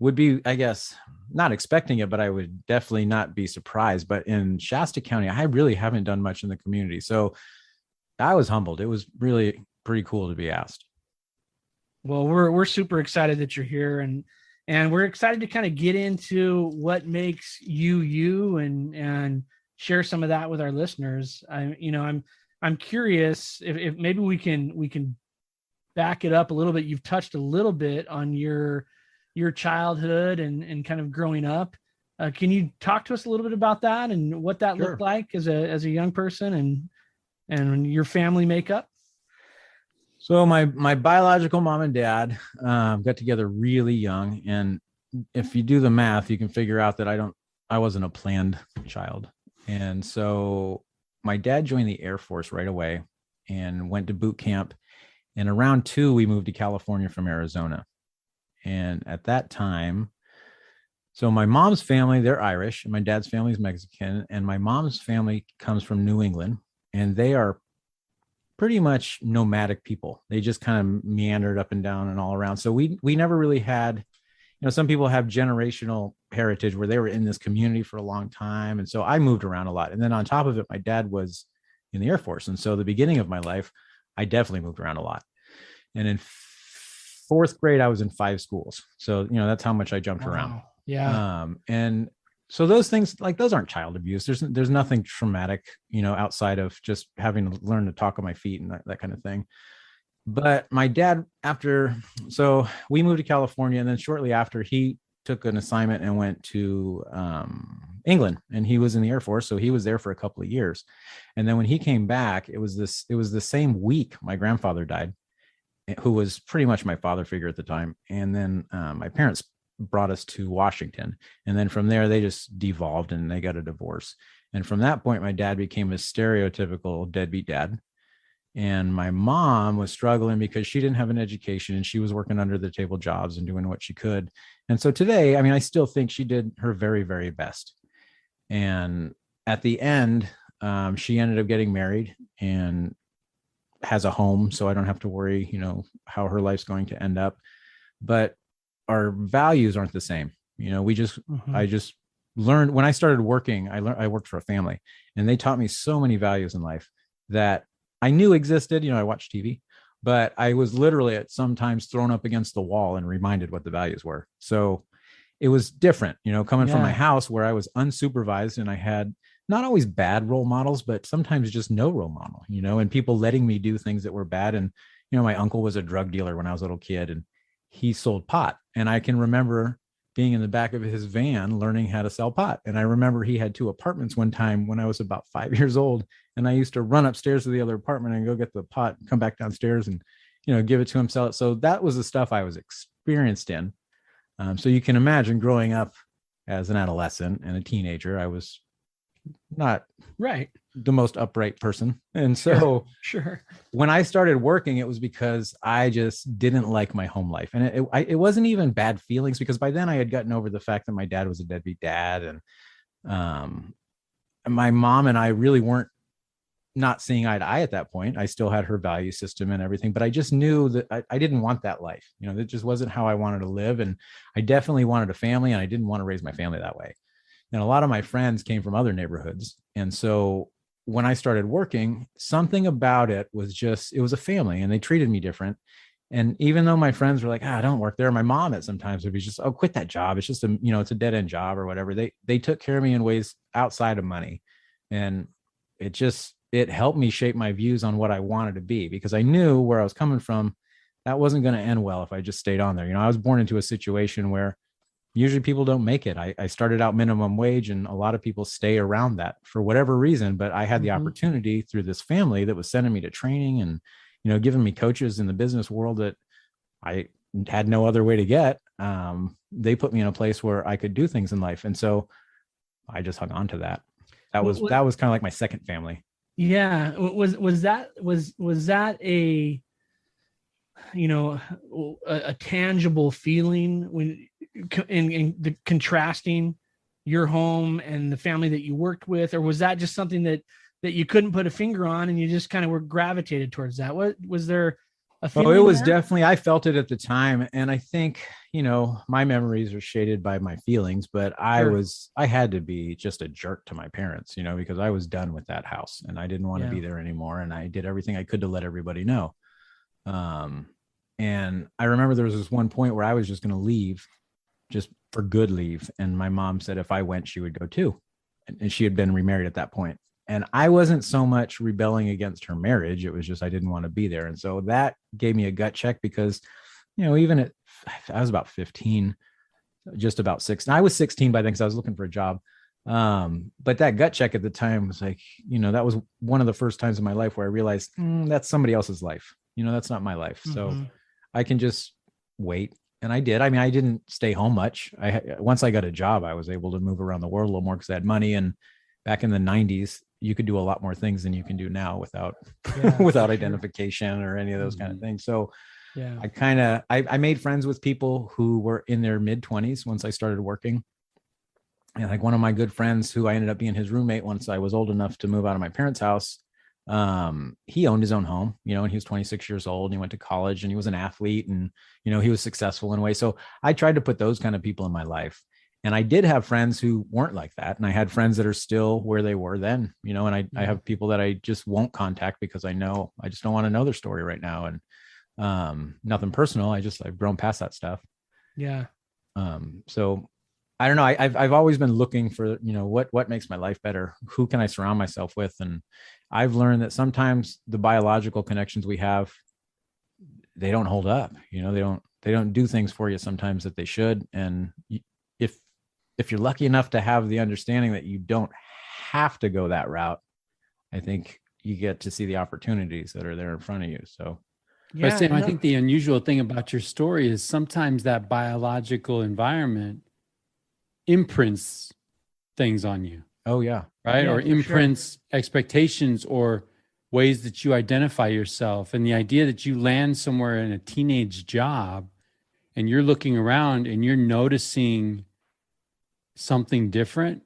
would be, I guess, not expecting it, but I would definitely not be surprised. But in Shasta County, I really haven't done much in the community. So I was humbled. It was really pretty cool to be asked. Well, we're super excited that you're here, and we're excited to kind of get into what makes you and share some of that with our listeners. I'm curious if maybe we can back it up a little bit. You've touched a little bit on your childhood and kind of growing up. Can you talk to us a little bit about that and what that looked like as a young person and your family makeup? So my biological mom and dad got together really young. And if you do the math, you can figure out that I wasn't a planned child. And so my dad joined the Air Force right away and went to boot camp. And around 2, we moved to California from Arizona. And at that time, so my mom's family, they're Irish, and my dad's family is Mexican. And my mom's family comes from New England, and they are pretty much nomadic people. They just kind of meandered up and down and all around. So we never really had, some people have generational heritage where they were in this community for a long time. And so I moved around a lot. And then on top of it, my dad was in the Air Force. And so the beginning of my life, I definitely moved around a lot. And in fourth grade, I was in 5 schools. So, that's how much I jumped around. Yeah. And so those things, like, those aren't child abuse. There's nothing traumatic, outside of just having to learn to talk on my feet and that kind of thing. But my dad, so we moved to California, and then shortly after, he took an assignment and went to England, and he was in the Air Force. So he was there for a couple of years. And then when he came back, it was the same week my grandfather died, who was pretty much my father figure at the time. And then my parents brought us to Washington. And then from there, they just devolved and they got a divorce. And from that point, my dad became a stereotypical deadbeat dad. And my mom was struggling because she didn't have an education, and she was working under the table jobs and doing what she could. And so today, I mean, I still think she did her very, very best. And at the end, she ended up getting married and has a home. So I don't have to worry, how her life's going to end up. But our values aren't the same. I just learned when I started working, I worked for a family, and they taught me so many values in life that I knew existed. I watched TV, but I was literally at sometimes thrown up against the wall and reminded what the values were. So it was different, coming from my house where I was unsupervised, and I had not always bad role models, but sometimes just no role model, and people letting me do things that were bad. And, my uncle was a drug dealer when I was a little kid, and he sold pot. And I can remember being in the back of his van learning how to sell pot. And I remember he had 2 apartments one time when I was about 5 years old. And I used to run upstairs to the other apartment and go get the pot, come back downstairs and, give it to him, sell it. So that was the stuff I was experienced in. So you can imagine growing up as an adolescent and a teenager, I was not the most upright person. And so sure. When I started working, it was because I just didn't like my home life. And it wasn't even bad feelings, because by then I had gotten over the fact that my dad was a deadbeat dad. And my mom and I really weren't not seeing eye to eye at that point. I still had her value system and everything, but I just knew that I didn't want that life. That just wasn't how I wanted to live. And I definitely wanted a family, and I didn't want to raise my family that way. And a lot of my friends came from other neighborhoods. And so when I started working, something about it was it was a family, and they treated me different. And even though my friends were like, don't work there, my mom at sometimes would be just, quit that job. It's just it's a dead end job or whatever. They took care of me in ways outside of money. And it helped me shape my views on what I wanted to be, because I knew where I was coming from. That wasn't going to end well if I just stayed on there. I was born into a situation where usually people don't make it. I started out minimum wage, and a lot of people stay around that for whatever reason. But I had the opportunity through this family that was sending me to training and, giving me coaches in the business world that I had no other way to get. They put me in a place where I could do things in life. And so I just hung on to that. That was kind of like my second family. Yeah. Was that a, a tangible feeling when in the contrasting your home and the family that you worked with, or was that just something that you couldn't put a finger on and you just kind of were gravitated towards that? What was there a feeling? It was there? definitely, I felt it at the time. And I think, my memories are shaded by my feelings, but I had to be just a jerk to my parents, because I was done with that house and I didn't want to be there anymore. And I did everything I could to let everybody know. And I remember there was this one point where I was just going to leave, just for good leave. And my mom said if I went, she would go too. And she had been remarried at that point. And I wasn't so much rebelling against her marriage. It was just, I didn't want to be there. And so that gave me a gut check, because, even I was about 15, just about 16. I was 16 by then, because I was looking for a job. But that gut check at the time was like, that was one of the first times in my life where I realized that's somebody else's life. That's not my life. So I can just wait. And I did. I mean, I didn't stay home much. Once I got a job, I was able to move around the world a little more because I had money. And back in the 90s, you could do a lot more things than you can do now without identification or any of those kind of things. So I made friends with people who were in their mid-20s once I started working. And like one of my good friends, who I ended up being his roommate once I was old enough to move out of my parents' house, he owned his own home, and he was 26 years old, and he went to college, and he was an athlete, and, he was successful in ways. So I tried to put those kind of people in my life. And I did have friends who weren't like that. And I had friends that are still where they were then, and I have people that I just won't contact because I know I just don't want to know their story right now. And Nothing personal. I've grown past that stuff. Yeah. So I don't know. I've always been looking for, what makes my life better? Who can I surround myself with? And I've learned that sometimes the biological connections we have, they don't hold up. They don't do things for you sometimes that they should. And if you're lucky enough to have the understanding that you don't have to go that route, I think you get to see the opportunities that are there in front of you. So yeah, Sam, I think the unusual thing about your story is sometimes that biological environment imprints things on you. Oh yeah. Right. Yeah, or imprints expectations or ways that you identify yourself. And the idea that you land somewhere in a teenage job and you're looking around and you're noticing something different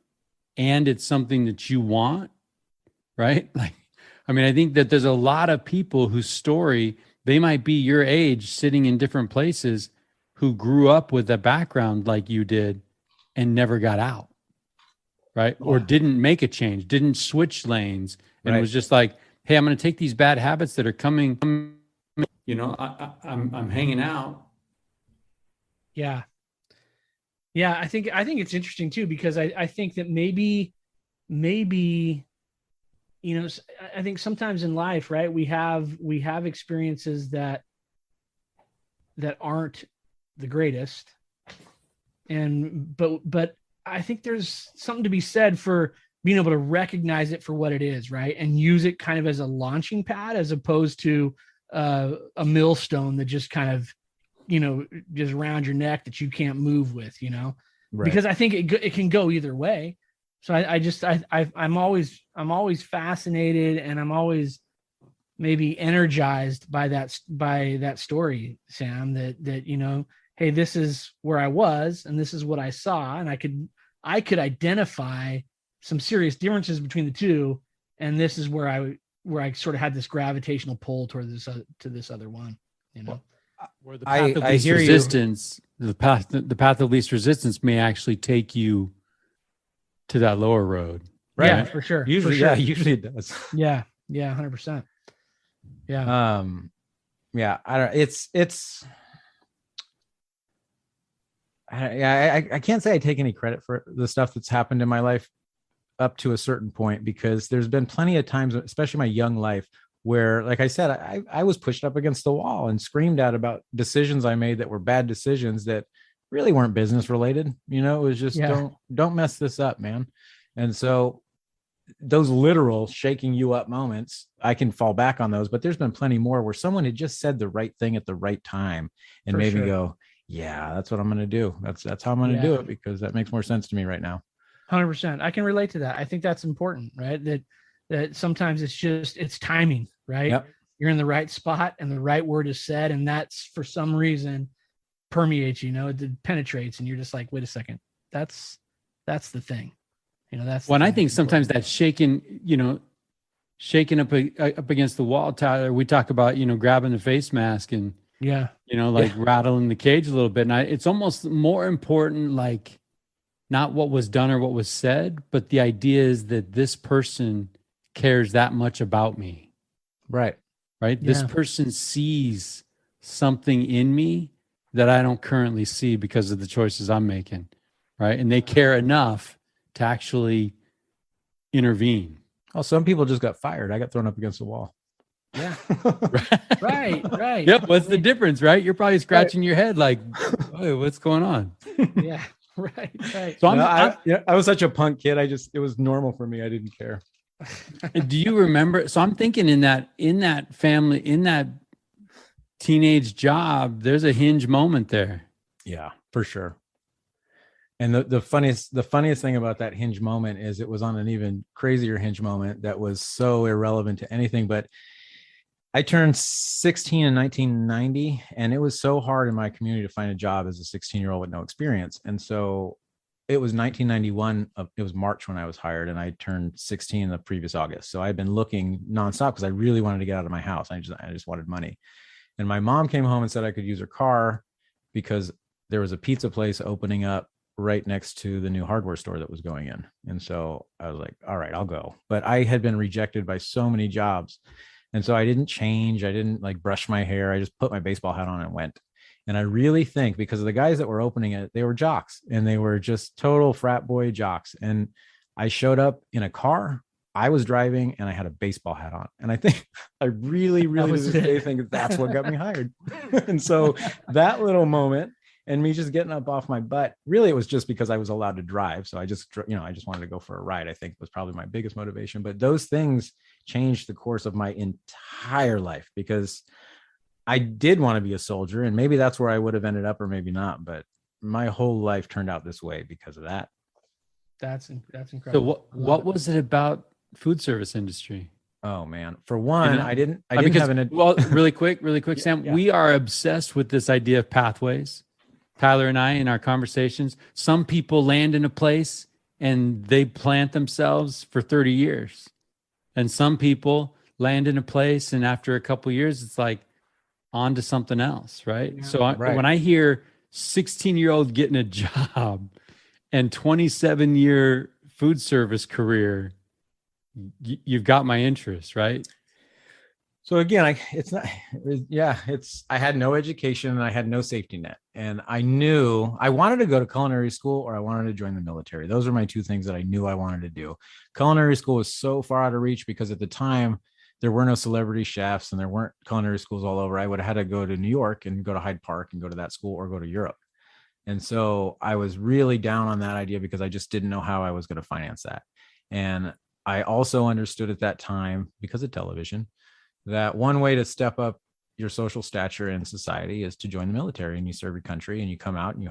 and it's something that you want, right? Like, I mean, I think that there's a lot of people whose story, they might be your age sitting in different places who grew up with a background like you did and never got out, right? Yeah. Or didn't make a change, didn't switch lanes, and was just like, hey, I'm going to take these bad habits that are coming, I'm hanging out. Yeah. Yeah, I think it's interesting too, because I think that maybe, I think sometimes in life, right, we have experiences that aren't the greatest, but I think there's something to be said for being able to recognize it for what it is, right, and use it kind of as a launching pad as opposed to a millstone that just kind of just around your neck that you can't move with, right. Because I think it can go either way. So I'm always fascinated, and I'm always maybe energized by that story, Sam, that hey, this is where I was and this is what I saw, and I could identify some serious differences between the two, and this is where I sort of had this gravitational pull toward this other one, Well, where the path of least resistance, the path of least resistance may actually take you to that lower road, right? Yeah, for sure. Usually, for sure. Yeah, usually it does. Yeah, 100%. Yeah. Yeah. I don't. I can't say I take any credit for the stuff that's happened in my life up to a certain point, because there's been plenty of times, especially my young life, where, like I said, I was pushed up against the wall and screamed at about decisions I made that were bad decisions that really weren't business related. It was just, don't mess this up, man. And so those literal shaking you up moments, I can fall back on those, but there's been plenty more where someone had just said the right thing at the right time and made me go, yeah, that's what I'm going to do. That's how I'm going to do it, because that makes more sense to me right now. 100%. I can relate to that. I think that's important, right? That sometimes it's timing, right? Yep. You're in the right spot and the right word is said, and that's for some reason permeates, it penetrates, and you're just like, wait a second, that's the thing, that's when I think sometimes that's shaking up against the wall, Tyler. We talk about grabbing the face mask and rattling the cage a little bit, and it's almost more important, like, not what was done or what was said, but the idea is that this person cares that much about me. Right. This person sees something in me that I don't currently see because of the choices I'm making. Right. And they care enough to actually intervene. Oh, some people just got fired. I got thrown up against the wall. Yeah. Right. Yep. What's the difference, right? You're probably scratching your head like, oh, what's going on? Yeah. Right. So I was such a punk kid. It was normal for me. I didn't care. Do you remember? So I'm thinking in that family, in that teenage job, there's a hinge moment there. Yeah, for sure. And the funniest thing about that hinge moment is it was on an even crazier hinge moment that was so irrelevant to anything. But I turned 16 in 1990, and it was so hard in my community to find a job as a 16-year-old with no experience. And so it was 1991. It was March when I was hired, and I turned 16 the previous August. So I'd been looking nonstop because I really wanted to get out of my house. I just wanted money. And my mom came home and said I could use her car because there was a pizza place opening up right next to the new hardware store that was going in. And so I was like, all right, I'll go. But I had been rejected by so many jobs And so I didn't change. I didn't like brush my hair. I just put my baseball hat on and went. And I really think because of the guys that were opening it, they were jocks and they were just total frat boy jocks. And I showed up in a car. I was driving and I had a baseball hat on. And I think I really, really to this day think that's what got me hired. And so that little moment and me just getting up off my butt, really, it was just because I was allowed to drive. So I just wanted to go for a ride, I think was probably my biggest motivation. But those things changed the course of my entire life because I did want to be a soldier. And maybe that's where I would have ended up or maybe not. But my whole life turned out this way because of that. That's incredible. So what was it about food service industry? Oh man. For one, I didn't well, really quick, Sam, yeah. we are obsessed with this idea of pathways. Tyler and I, in our conversations, some people land in a place and they plant themselves for 30 years. And some people land in a place and after a couple of years, it's like on to something else. Right. Yeah, so when I hear 16-year-old getting a job and 27-year food service career, you've got my interest, right? So again, I had no education and I had no safety net. And I knew I wanted to go to culinary school or I wanted to join the military. Those are my two things that I knew I wanted to do. Culinary school was so far out of reach because at the time there were no celebrity chefs and there weren't culinary schools all over. I would have had to go to New York and go to Hyde Park and go to that school or go to Europe. And so I was really down on that idea because I just didn't know how I was going to finance that. And I also understood at that time, because of television, that one way to step up your social stature in society is to join the military and you serve your country and you come out and you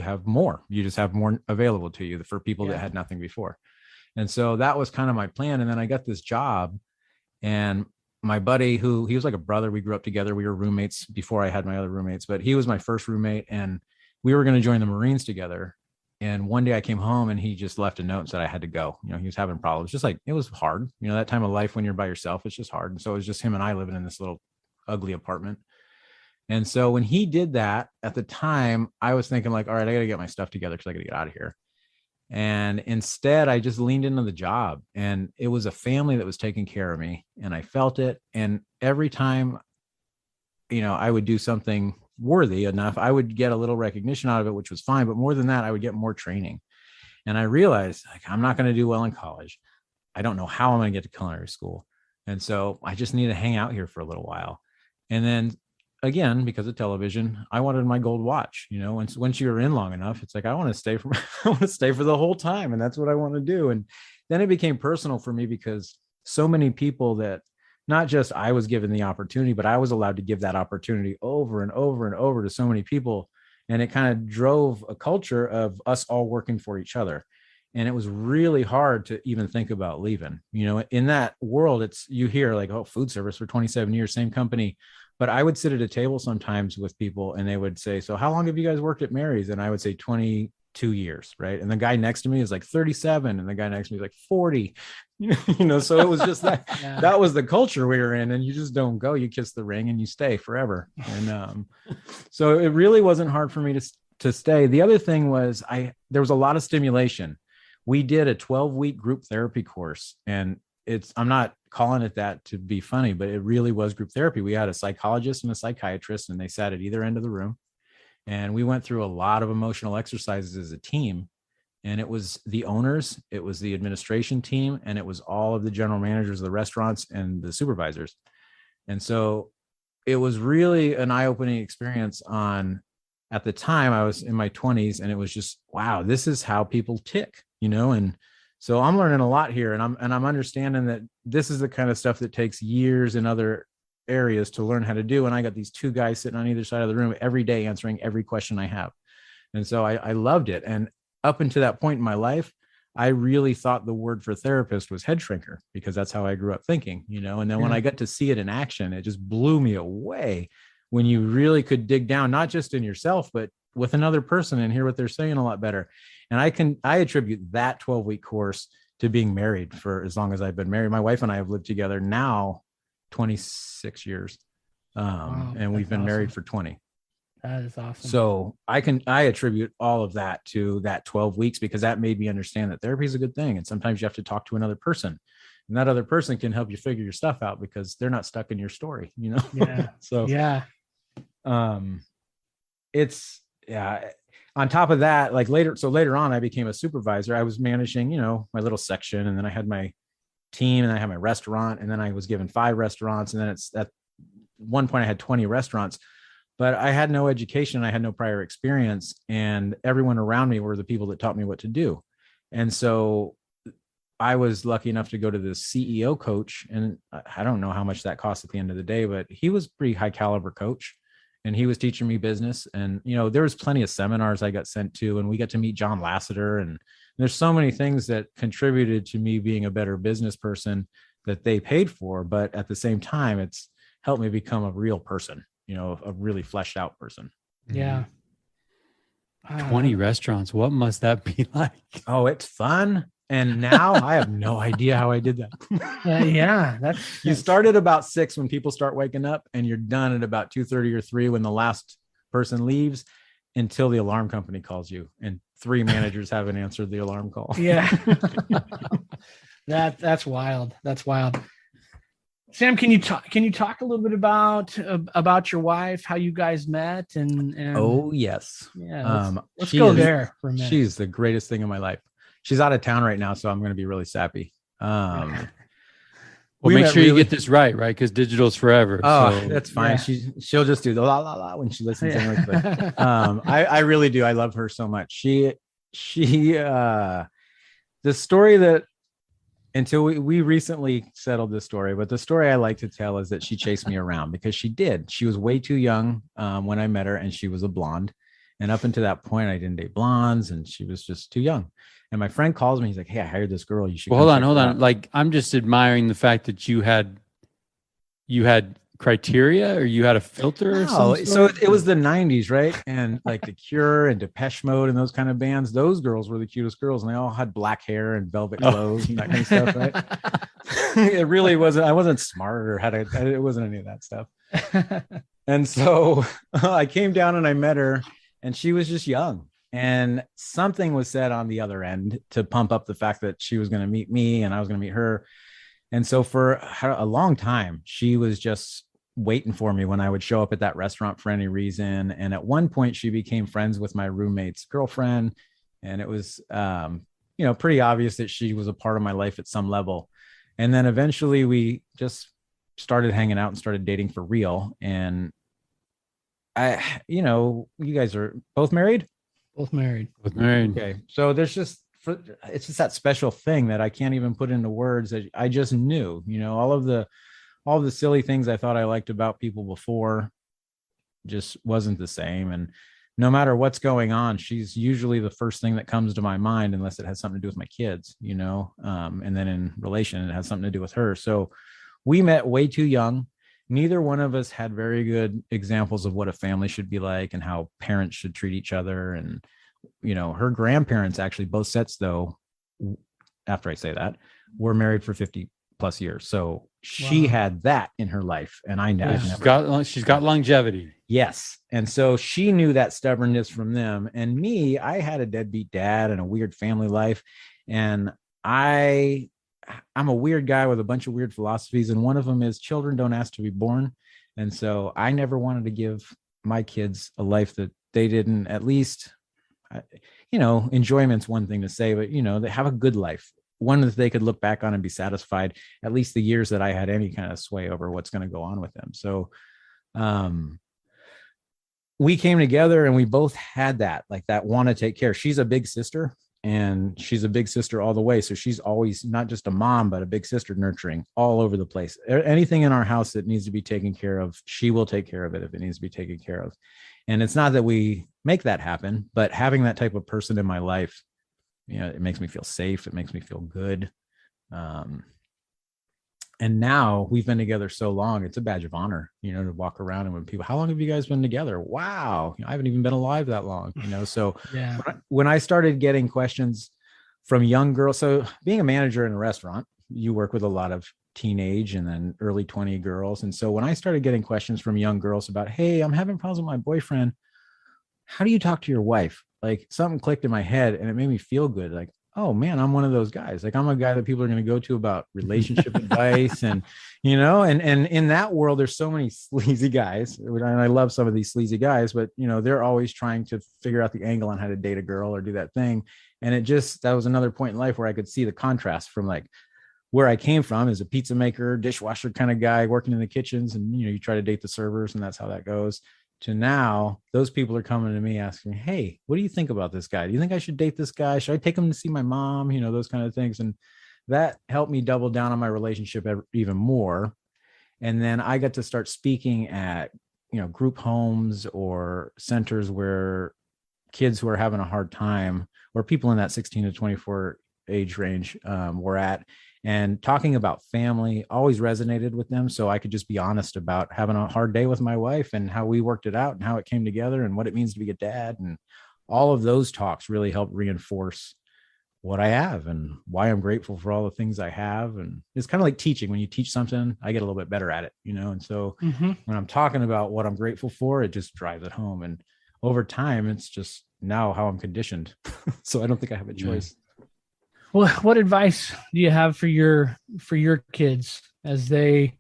have more. You just have more available to you for people that had nothing before. And so that was kind of my plan. And then I got this job and my buddy he was like a brother, we grew up together. We were roommates before I had my other roommates, but he was my first roommate and we were going to join the Marines together. And one day I came home and he just left a note and said I had to go. He was having problems. Just like, it was hard. That time of life when you're by yourself, it's just hard. And so it was just him and I living in this little ugly apartment. And so when he did that at the time, I was thinking like, all right, I got to get my stuff together because I got to get out of here. And instead I just leaned into the job and it was a family that was taking care of me and I felt it. And every time, I would do something worthy enough, I would get a little recognition out of it, which was fine. But more than that, I would get more training. And I realized like, I'm not going to do well in college. I don't know how I'm going to get to culinary school. And so I just need to hang out here for a little while. And then again, because of television, I wanted my gold watch, once you're in long enough, it's like, I want to stay for the whole time. And that's what I want to do. And then it became personal for me because so many people that not just I was given the opportunity, but I was allowed to give that opportunity over and over and over to so many people. And it kind of drove a culture of us all working for each other. And it was really hard to even think about leaving, in that world. You hear like, oh, food service for 27 years, same company. But I would sit at a table sometimes with people and they would say, so how long have you guys worked at Mary's? And I would say 22 years. Right. And the guy next to me is like 37 and the guy next to me is like 40, so it was just that, that was the culture we were in and you just don't go, you kiss the ring and you stay forever. And so it really wasn't hard for me to stay. The other thing was there was a lot of stimulation. We did a 12-week group therapy course and I'm not calling it that to be funny, but it really was group therapy. We had a psychologist and a psychiatrist and they sat at either end of the room. And we went through a lot of emotional exercises as a team. And it was the owners, it was the administration team, and it was all of the general managers of the restaurants and the supervisors. And so it was really an eye-opening experience at the time I was in my 20s and it was just, wow, this is how people tick, and so I'm learning a lot here and I'm understanding that this is the kind of stuff that takes years in other areas to learn how to do. And I got these two guys sitting on either side of the room every day answering every question I have. And so I loved it. And up until that point in my life, I really thought the word for therapist was head shrinker because that's how I grew up thinking, and then when I got to see it in action, it just blew me away when you really could dig down, not just in yourself, but with another person and hear what they're saying a lot better. And I attribute that 12-week course to being married for as long as I've been married. My wife and I have lived together now 26 years. And we've been married for 20. That is awesome. So I attribute all of that to that 12 weeks because that made me understand that therapy is a good thing. And sometimes you have to talk to another person. And that other person can help you figure your stuff out because they're not stuck in your story, Yeah. So, yeah. It's, yeah. On top of that, like later on, I became a supervisor. I was managing, my little section, and then I had my team, and I had my restaurant, and then I was given 5 restaurants. And then it's at one point I had 20 restaurants, but I had no education. I had no prior experience, and everyone around me were the people that taught me what to do. And so I was lucky enough to go to the CEO coach, and I don't know how much that cost at the end of the day, but he was a pretty high caliber coach, and he was teaching me business. And, there was plenty of seminars I got sent to, and we got to meet John Lasseter. And there's so many things that contributed to me being a better business person that they paid for. But at the same time, it's helped me become a real person, a really fleshed out person. Yeah. 20 restaurants. What must that be like? Oh, it's fun. And now I have no idea how I did that. Yeah. You start at about 6 when people start waking up, and you're done at about 2:30 or 3 when the last person leaves, until the alarm company calls you, and 3 managers haven't answered the alarm call. Yeah. That's wild. That's wild. Sam, can you talk a little bit about your wife, how you guys met, and Oh, yes. Yeah. Let's go there for a minute. She's the greatest thing in my life. She's out of town right now, so I'm going to be really sappy. Well, make sure you get this right? Because digital's forever. Oh, so. That's fine. Yeah. She'll just do the la la la when she listens. Yeah. But, I really do. I love her so much. She the story that, until we recently settled this story, but the story I like to tell is that she chased me around, because she did. She was way too young when I met her, and she was a blonde. And up until that point, I didn't date blondes, and she was just too young. And my friend calls me. He's like, "Hey, I hired this girl. You should." Well, hold on. Like, I'm just admiring the fact that you had criteria, or you had a filter. No, so it was the 90s, right? And like The Cure and Depeche Mode and those kind of bands. Those girls were the cutest girls, and they all had black hair and velvet clothes and that kind of stuff, right? It really wasn't. I wasn't smart or it wasn't any of that stuff. And so I came down and I met her, and she was just young. And something was said on the other end to pump up the fact that she was going to meet me and I was going to meet her. And so for a long time, she was just waiting for me when I would show up at that restaurant for any reason. And at one point, she became friends with my roommate's girlfriend. And it was, pretty obvious that she was a part of my life at some level. And then eventually we just started hanging out and started dating for real. And you guys are both married? Both married. Okay. So it's just that special thing that I can't even put into words, that I just knew, all of the silly things I thought I liked about people before just wasn't the same. And no matter what's going on, she's usually the first thing that comes to my mind, unless it has something to do with my kids, and then in relation, it has something to do with her. So we met way too young. Neither one of us had very good examples of what a family should be like and how parents should treat each other. And, her grandparents, actually, both sets, though, after I say that, were married for 50 plus years. So she had that in her life. And I never. She's got longevity. Yes. And so she knew that stubbornness from them. And me, I had a deadbeat dad and a weird family life. And I'm a weird guy with a bunch of weird philosophies. And one of them is children don't ask to be born. And so I never wanted to give my kids a life that they didn't, at least, enjoyment's one thing to say, but, they have a good life, one that they could look back on and be satisfied, at least the years that I had any kind of sway over what's going to go on with them. So we came together, and we both had that want to take care. She's a big sister. And she's a big sister all the way. So she's always not just a mom, but a big sister, nurturing all over the place. Anything in our house that needs to be taken care of, she will take care of it if it needs to be taken care of. And it's not that we make that happen, but having that type of person in my life, it makes me feel safe. It makes me feel good. And now we've been together so long, it's a badge of honor, to walk around and when people, how long have you guys been together? Wow. I haven't even been alive that long, So yeah. When I started getting questions from young girls, so being a manager in a restaurant, you work with a lot of teenage and then early 20 girls. And so when I started getting questions from young girls about, hey, I'm having problems with my boyfriend, how do you talk to your wife? Like, something clicked in my head and it made me feel good. Like, oh man, I'm one of those guys. Like I'm a guy that people are going to go to about relationship advice and, and in that world, there's so many sleazy guys, and I love some of these sleazy guys, but they're always trying to figure out the angle on how to date a girl or do that thing. And that was another point in life where I could see the contrast from like where I came from as a pizza maker, dishwasher kind of guy working in the kitchens. And, you try to date the servers and that's how that goes. To now, those people are coming to me asking, hey, what do you think about this guy? Do you think I should date this guy? Should I take him to see my mom? Those kind of things. And that helped me double down on my relationship even more. And then I got to start speaking at, group homes or centers where kids who are having a hard time, or people in that 16 to 24 age range were at. And talking about family always resonated with them. So I could just be honest about having a hard day with my wife and how we worked it out and how it came together and what it means to be a dad. And all of those talks really helped reinforce what I have and why I'm grateful for all the things I have. And it's kind of like teaching. When you teach something, I get a little bit better at it, And so when I'm talking about what I'm grateful for, it just drives it home. And over time, it's just now how I'm conditioned. So I don't think I have a choice. Well, what advice do you have for your kids as they,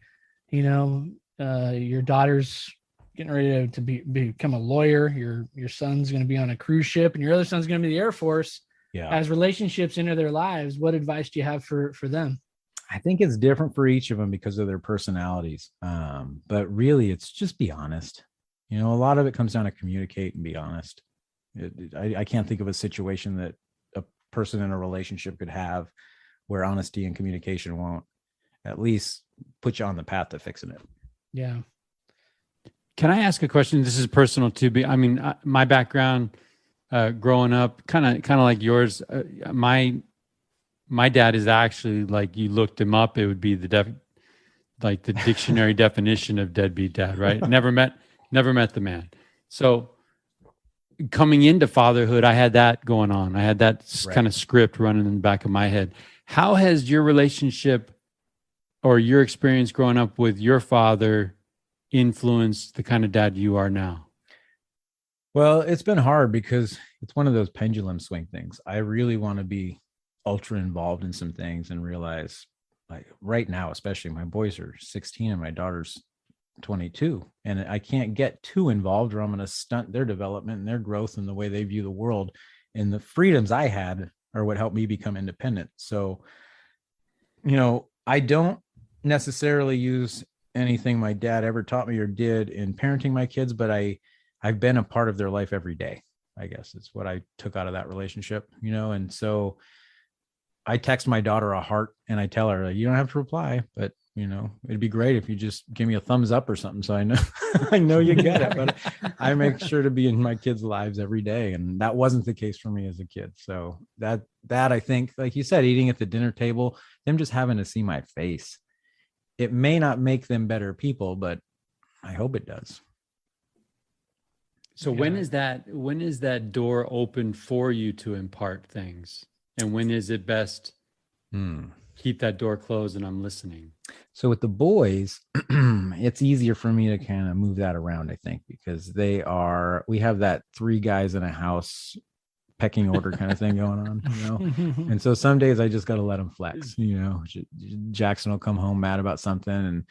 your daughter's getting ready to become a lawyer, your son's going to be on a cruise ship, and your other son's going to be in the Air Force. Yeah. As relationships enter their lives, what advice do you have for them? I think it's different for each of them because of their personalities. But really, it's just be honest. A lot of it comes down to communicate and be honest. I can't think of a situation that person in a relationship could have where honesty and communication won't at least put you on the path to fixing it. Yeah. Can I ask a question? This is personal too. My background growing up, kind of like yours. My dad is actually, like, you looked him up, it would be the dictionary definition of deadbeat dad, right? Never met the man. So coming into fatherhood, I had that going on. I had that kind of script running in the back of my head. How has your relationship or your experience growing up with your father influenced the kind of dad you are now? Well, it's been hard because it's one of those pendulum swing things. I really want to be ultra involved in some things and realize, like right now, especially my boys are 16 and my daughter's 22, and I can't get too involved or I'm going to stunt their development and their growth and the way they view the world. And the freedoms I had are what helped me become independent. So, I don't necessarily use anything my dad ever taught me or did in parenting my kids, but I've been a part of their life every day. I guess it's what I took out of that relationship, and so I text my daughter a heart and I tell her, you don't have to reply, but it'd be great if you just give me a thumbs up or something. So I know, I know you get it, but I make sure to be in my kids' lives every day. And that wasn't the case for me as a kid. So that I think, like you said, eating at the dinner table, them just having to see my face, it may not make them better people, but I hope it does. So when is that door open for you to impart things? And when is it best keep that door closed and I'm listening? So with the boys, it's easier for me to kind of move that around, I think, because we have that 3 guys in a house pecking order kind of thing going on, And so some days I just got to let them flex, Jackson will come home mad about something. And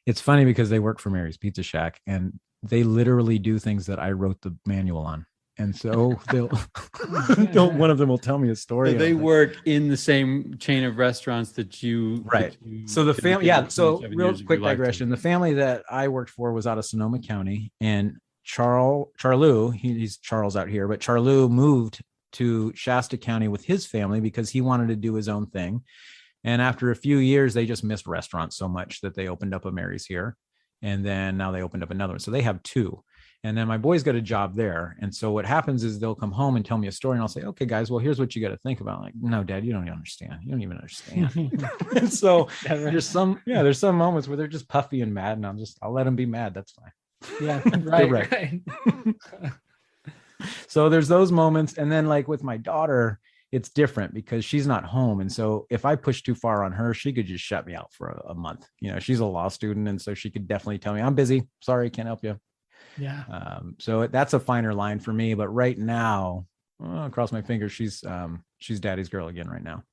it's funny because they work for Mary's Pizza Shack and they literally do things that I wrote the manual on. And so one of them will tell me a story. So they work in the same chain of restaurants that you. Right. So the family, So real quick digression. The family that I worked for was out of Sonoma County, and Charlou, he's Charles out here, but Charlou moved to Shasta County with his family because he wanted to do his own thing. And after a few years, they just missed restaurants so much that they opened up a Mary's here. And then now they opened up another one. So they have 2. And then my boys got a job there. And so what happens is they'll come home and tell me a story and I'll say, okay, guys, well, here's what you got to think about. Like, no, Dad, you don't even understand. You don't even understand. And so there's some moments where they're just puffy and mad and I'll let them be mad. That's fine. Yeah. Right. So there's those moments. And then like with my daughter, it's different because she's not home. And so if I push too far on her, she could just shut me out for a month. She's a law student. And so she could definitely tell me, I'm busy. Sorry, can't help you. Yeah. So that's a finer line for me. But right now, cross my fingers. She's daddy's girl again right now.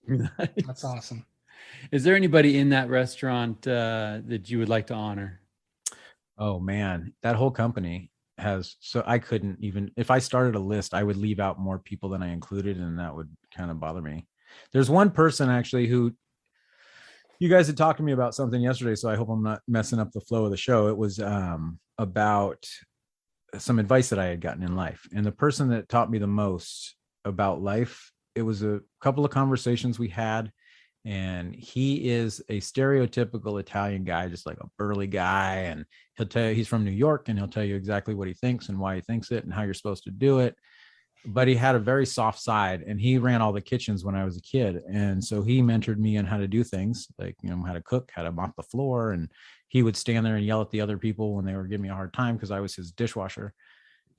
Nice. That's awesome. Is there anybody in that restaurant that you would like to honor? Oh man, that whole company has, so I couldn't even, if I started a list, I would leave out more people than I included, and that would kind of bother me. There's one person actually who, you guys had talked to me about something yesterday, so I hope I'm not messing up the flow of the show. It was about some advice that I had gotten in life. And the person that taught me the most about life, it was a couple of conversations we had. And he is a stereotypical Italian guy, just like a burly guy. And he'll tell you he's from New York, and he'll tell you exactly what he thinks and why he thinks it and how you're supposed to do it. But he had a very soft side, and he ran all the kitchens when I was a kid. And so he mentored me on how to do things like, how to cook, how to mop the floor. And he would stand there and yell at the other people when they were giving me a hard time because I was his dishwasher.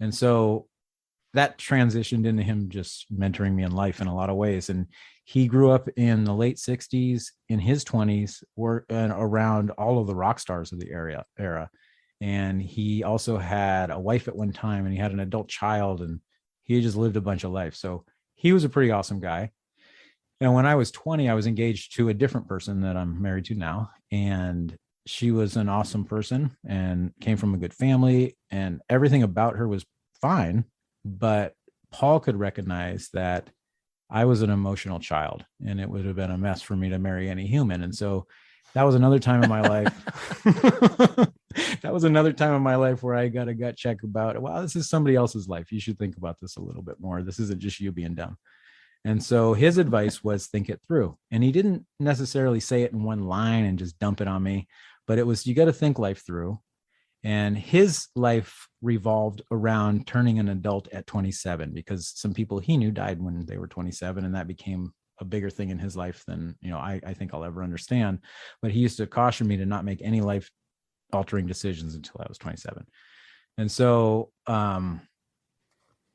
And so that transitioned into him just mentoring me in life in a lot of ways. And he grew up in the late 60s, in his 20s, around all of the rock stars of the era. And he also had a wife at one time, and he had an adult child, and he just lived a bunch of life. So he was a pretty awesome guy. And when I was 20, I was engaged to a different person that I'm married to now. And she was an awesome person and came from a good family, and everything about her was fine. But Paul could recognize that I was an emotional child, and it would have been a mess for me to marry any human. And so that was another time in my life. That was another time in my life where I got a gut check about, wow, this is somebody else's life. You should think about this a little bit more. This isn't just you being dumb. And so his advice was think it through. And he didn't necessarily say it in one line and just dump it on me, but it was, you got to think life through. And his life revolved around turning an adult at 27, because some people he knew died when they were 27. And that became a bigger thing in his life than, I think I'll ever understand. But he used to caution me to not make any life altering decisions until I was 27. And so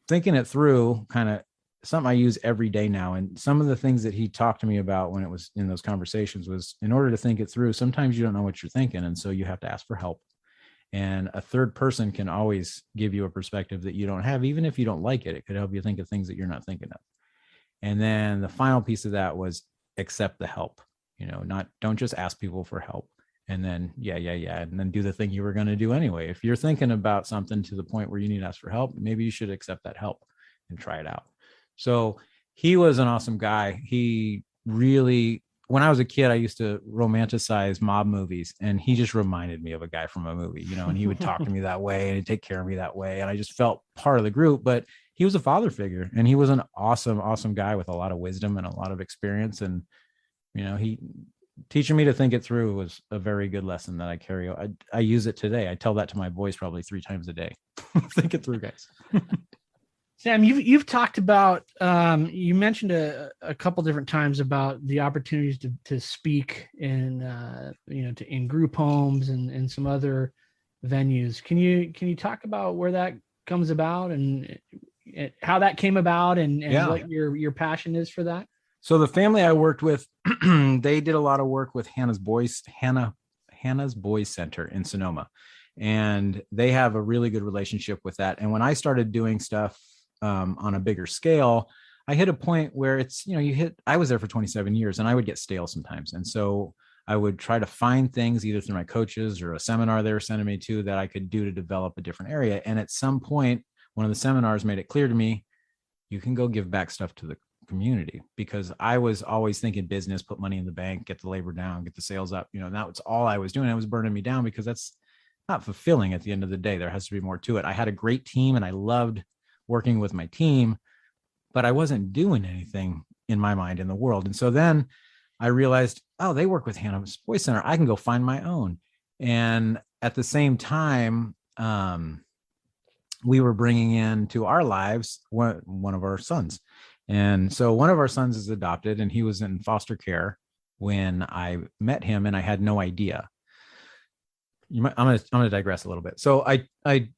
thinking it through, kind of something I use every day now. And some of the things that he talked to me about when it was in those conversations was, in order to think it through, sometimes you don't know what you're thinking. And so you have to ask for help. And a third person can always give you a perspective that you don't have. Even if you don't like it, it could help you think of things that you're not thinking of. And then the final piece of that was accept the help, don't just ask people for help. And then, yeah. And then do the thing you were going to do anyway. If you're thinking about something to the point where you need to ask for help, maybe you should accept that help and try it out. So he was an awesome guy. He really, when I was a kid, I used to romanticize mob movies, and he just reminded me of a guy from a movie, and he would talk to me that way and he'd take care of me that way. And I just felt part of the group, but he was a father figure, and he was an awesome, awesome guy with a lot of wisdom and a lot of experience. And, he teaching me to think it through was a very good lesson that I carry. I use it today. I tell that to my boys probably 3 times a day. Think it through, guys. Sam, you've talked about, you mentioned a couple different times about the opportunities to speak in, in group homes and some other venues. Can you talk about where that comes about and how that came about and what your passion is for that? So the family I worked with, they did a lot of work with Hannah's Boys Center in Sonoma, and they have a really good relationship with that. And when I started doing stuff on a bigger scale, I hit a point where it's, I was there for 27 years and I would get stale sometimes. And so I would try to find things either through my coaches or a seminar they were sending me to that I could do to develop a different area. And at some point, one of the seminars made it clear to me, you can go give back stuff to the community, because I was always thinking business, put money in the bank, get the labor down, get the sales up, and that was all I was doing. It was burning me down because that's not fulfilling at the end of the day. There has to be more to it. I had a great team and I loved working with my team, but I wasn't doing anything in my mind in the world. And so then I realized, oh, they work with Hannah's Boys Center. I can go find my own. And at the same time, we were bringing into our lives one of our sons. And so one of our sons is adopted, and he was in foster care when I met him, and I had no idea. I'm going to digress a little bit. So I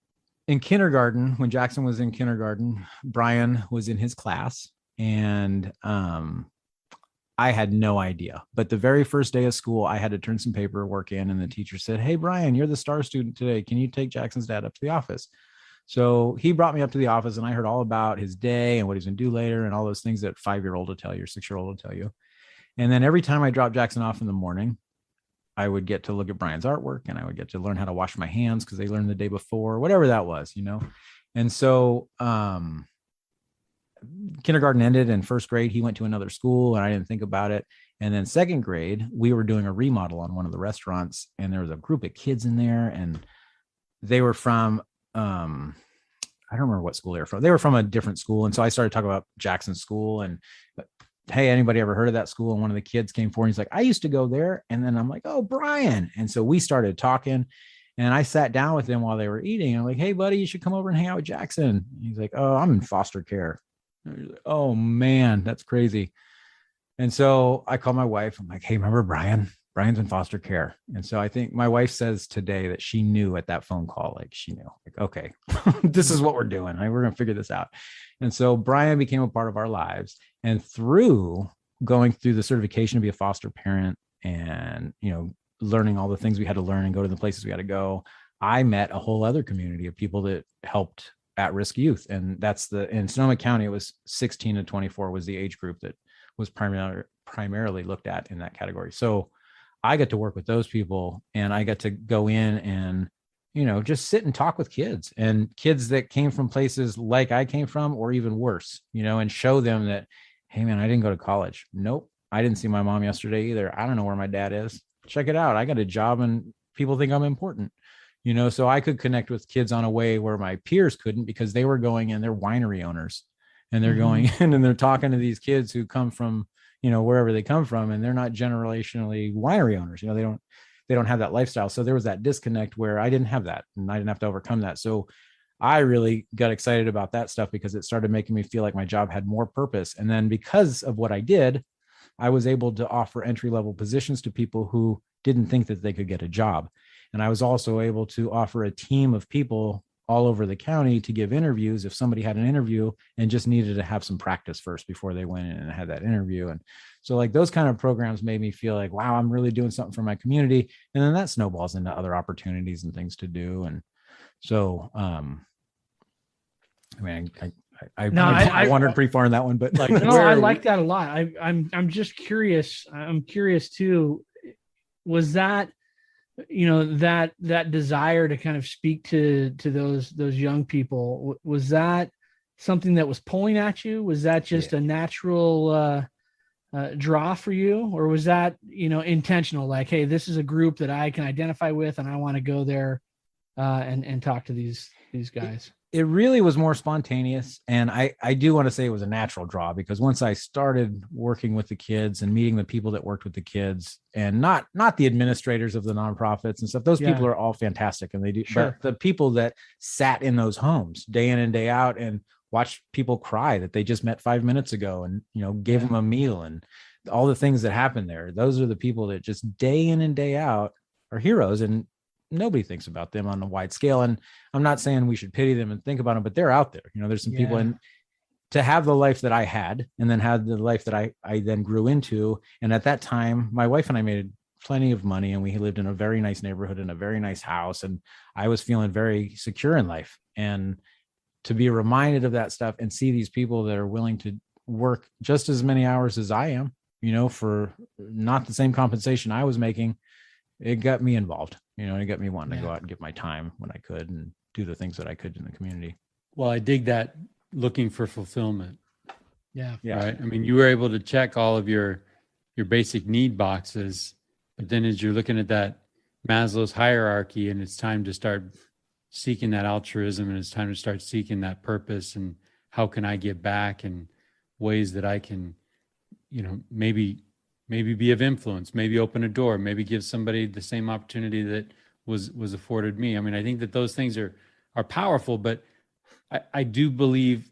in kindergarten, when Jackson was in kindergarten, Brian was in his class, and I had no idea. But the very first day of school, I had to turn some paperwork in, and the teacher said, "Hey, Brian, you're the star student today. Can you take Jackson's dad up to the office?" So he brought me up to the office and I heard all about his day and what he's going to do later and all those things that 5-year-old will tell you or 6-year-old will tell you. And then every time I dropped Jackson off in the morning, I would get to look at Brian's artwork and I would get to learn how to wash my hands because they learned the day before, whatever that was, you know? And so kindergarten ended and first grade, he went to another school and I didn't think about it. And then second grade, we were doing a remodel on one of the restaurants and there was a group of kids in there and they were from, I don't remember what school they were from. They were from a different school. And so I started talking about Jackson School and, hey, anybody ever heard of that school? And one of the kids came forward. He's like, I used to go there. And then I'm like, oh, Brian. And so we started talking and I sat down with them while they were eating. I'm like, hey, buddy, you should come over and hang out with Jackson. He's like, oh, I'm in foster care. Like, oh, man, that's crazy. And so I called my wife. I'm like, hey, remember Brian? Brian's in foster care. And so I think my wife says today that she knew at that phone call, like she knew, like, okay, this is what we're doing. Like, we're going to figure this out. And so Brian became a part of our lives. And through going through the certification to be a foster parent and, you know, learning all the things we had to learn and go to the places we had to go, I met a whole other community of people that helped at-risk youth. And that's in Sonoma County, it was 16 to 24 was the age group that was primarily looked at in that category. So I got to work with those people and I got to go in and, you know, just sit and talk with kids and kids that came from places like I came from, or even worse, you know, and show them that, hey man, I didn't go to college. Nope. I didn't see my mom yesterday either. I don't know where my dad is. Check it out. I got a job and people think I'm important, you know, so I could connect with kids on a way where my peers couldn't because they were going in, they're winery owners and they're going in and they're talking to these kids who come from, you know, wherever they come from, and they're not generationally winery owners. You know, they don't have that lifestyle. So there was that disconnect where I didn't have that and I didn't have to overcome that. So I really got excited about that stuff because it started making me feel like my job had more purpose. And then because of what I did, I was able to offer entry-level positions to people who didn't think that they could get a job. And I was also able to offer a team of people all over the county to give interviews if somebody had an interview and just needed to have some practice first before they went in and had that interview. And so like those kind of programs made me feel like, wow, I'm really doing something for my community. And then that snowballs into other opportunities and things to do. And so, I mean, I wandered pretty far in that one, but like, no, I like that a lot. I'm just curious. I'm curious too. Was that, you know, that desire to kind of speak to those young people, was that something that was pulling at you? Was that just a natural draw for you, or was that, you know, intentional? Like, hey, this is a group that I can identify with, and I want to go there and talk to these guys. It really was more spontaneous. And I do want to say it was a natural draw because once I started working with the kids and meeting the people that worked with the kids and not the administrators of the nonprofits and stuff, those people are all fantastic and they do, but the people that sat in those homes day in and day out and watched people cry that they just met 5 minutes ago and, you know, gave them a meal and all the things that happened there. Those are the people that just day in and day out are heroes. And nobody thinks about them on a wide scale. And I'm not saying we should pity them and think about them, but they're out there. You know, there's some people, and to have the life that I had and then had the life that I then grew into. And at that time, my wife and I made plenty of money and we lived in a very nice neighborhood in a very nice house. And I was feeling very secure in life. And to be reminded of that stuff and see these people that are willing to work just as many hours as I am, you know, for not the same compensation I was making, it got me involved, you know, and it got me wanting to go out and give my time when I could and do the things that I could in the community. Well, I dig that, looking for fulfillment. Yeah. Right. I mean, you were able to check all of your basic need boxes, but then as you're looking at that Maslow's hierarchy and it's time to start seeking that altruism and it's time to start seeking that purpose and how can I give back and ways that I can, you know, maybe be of influence, maybe open a door, maybe give somebody the same opportunity that was afforded me. I mean, I think that those things are powerful, but I do believe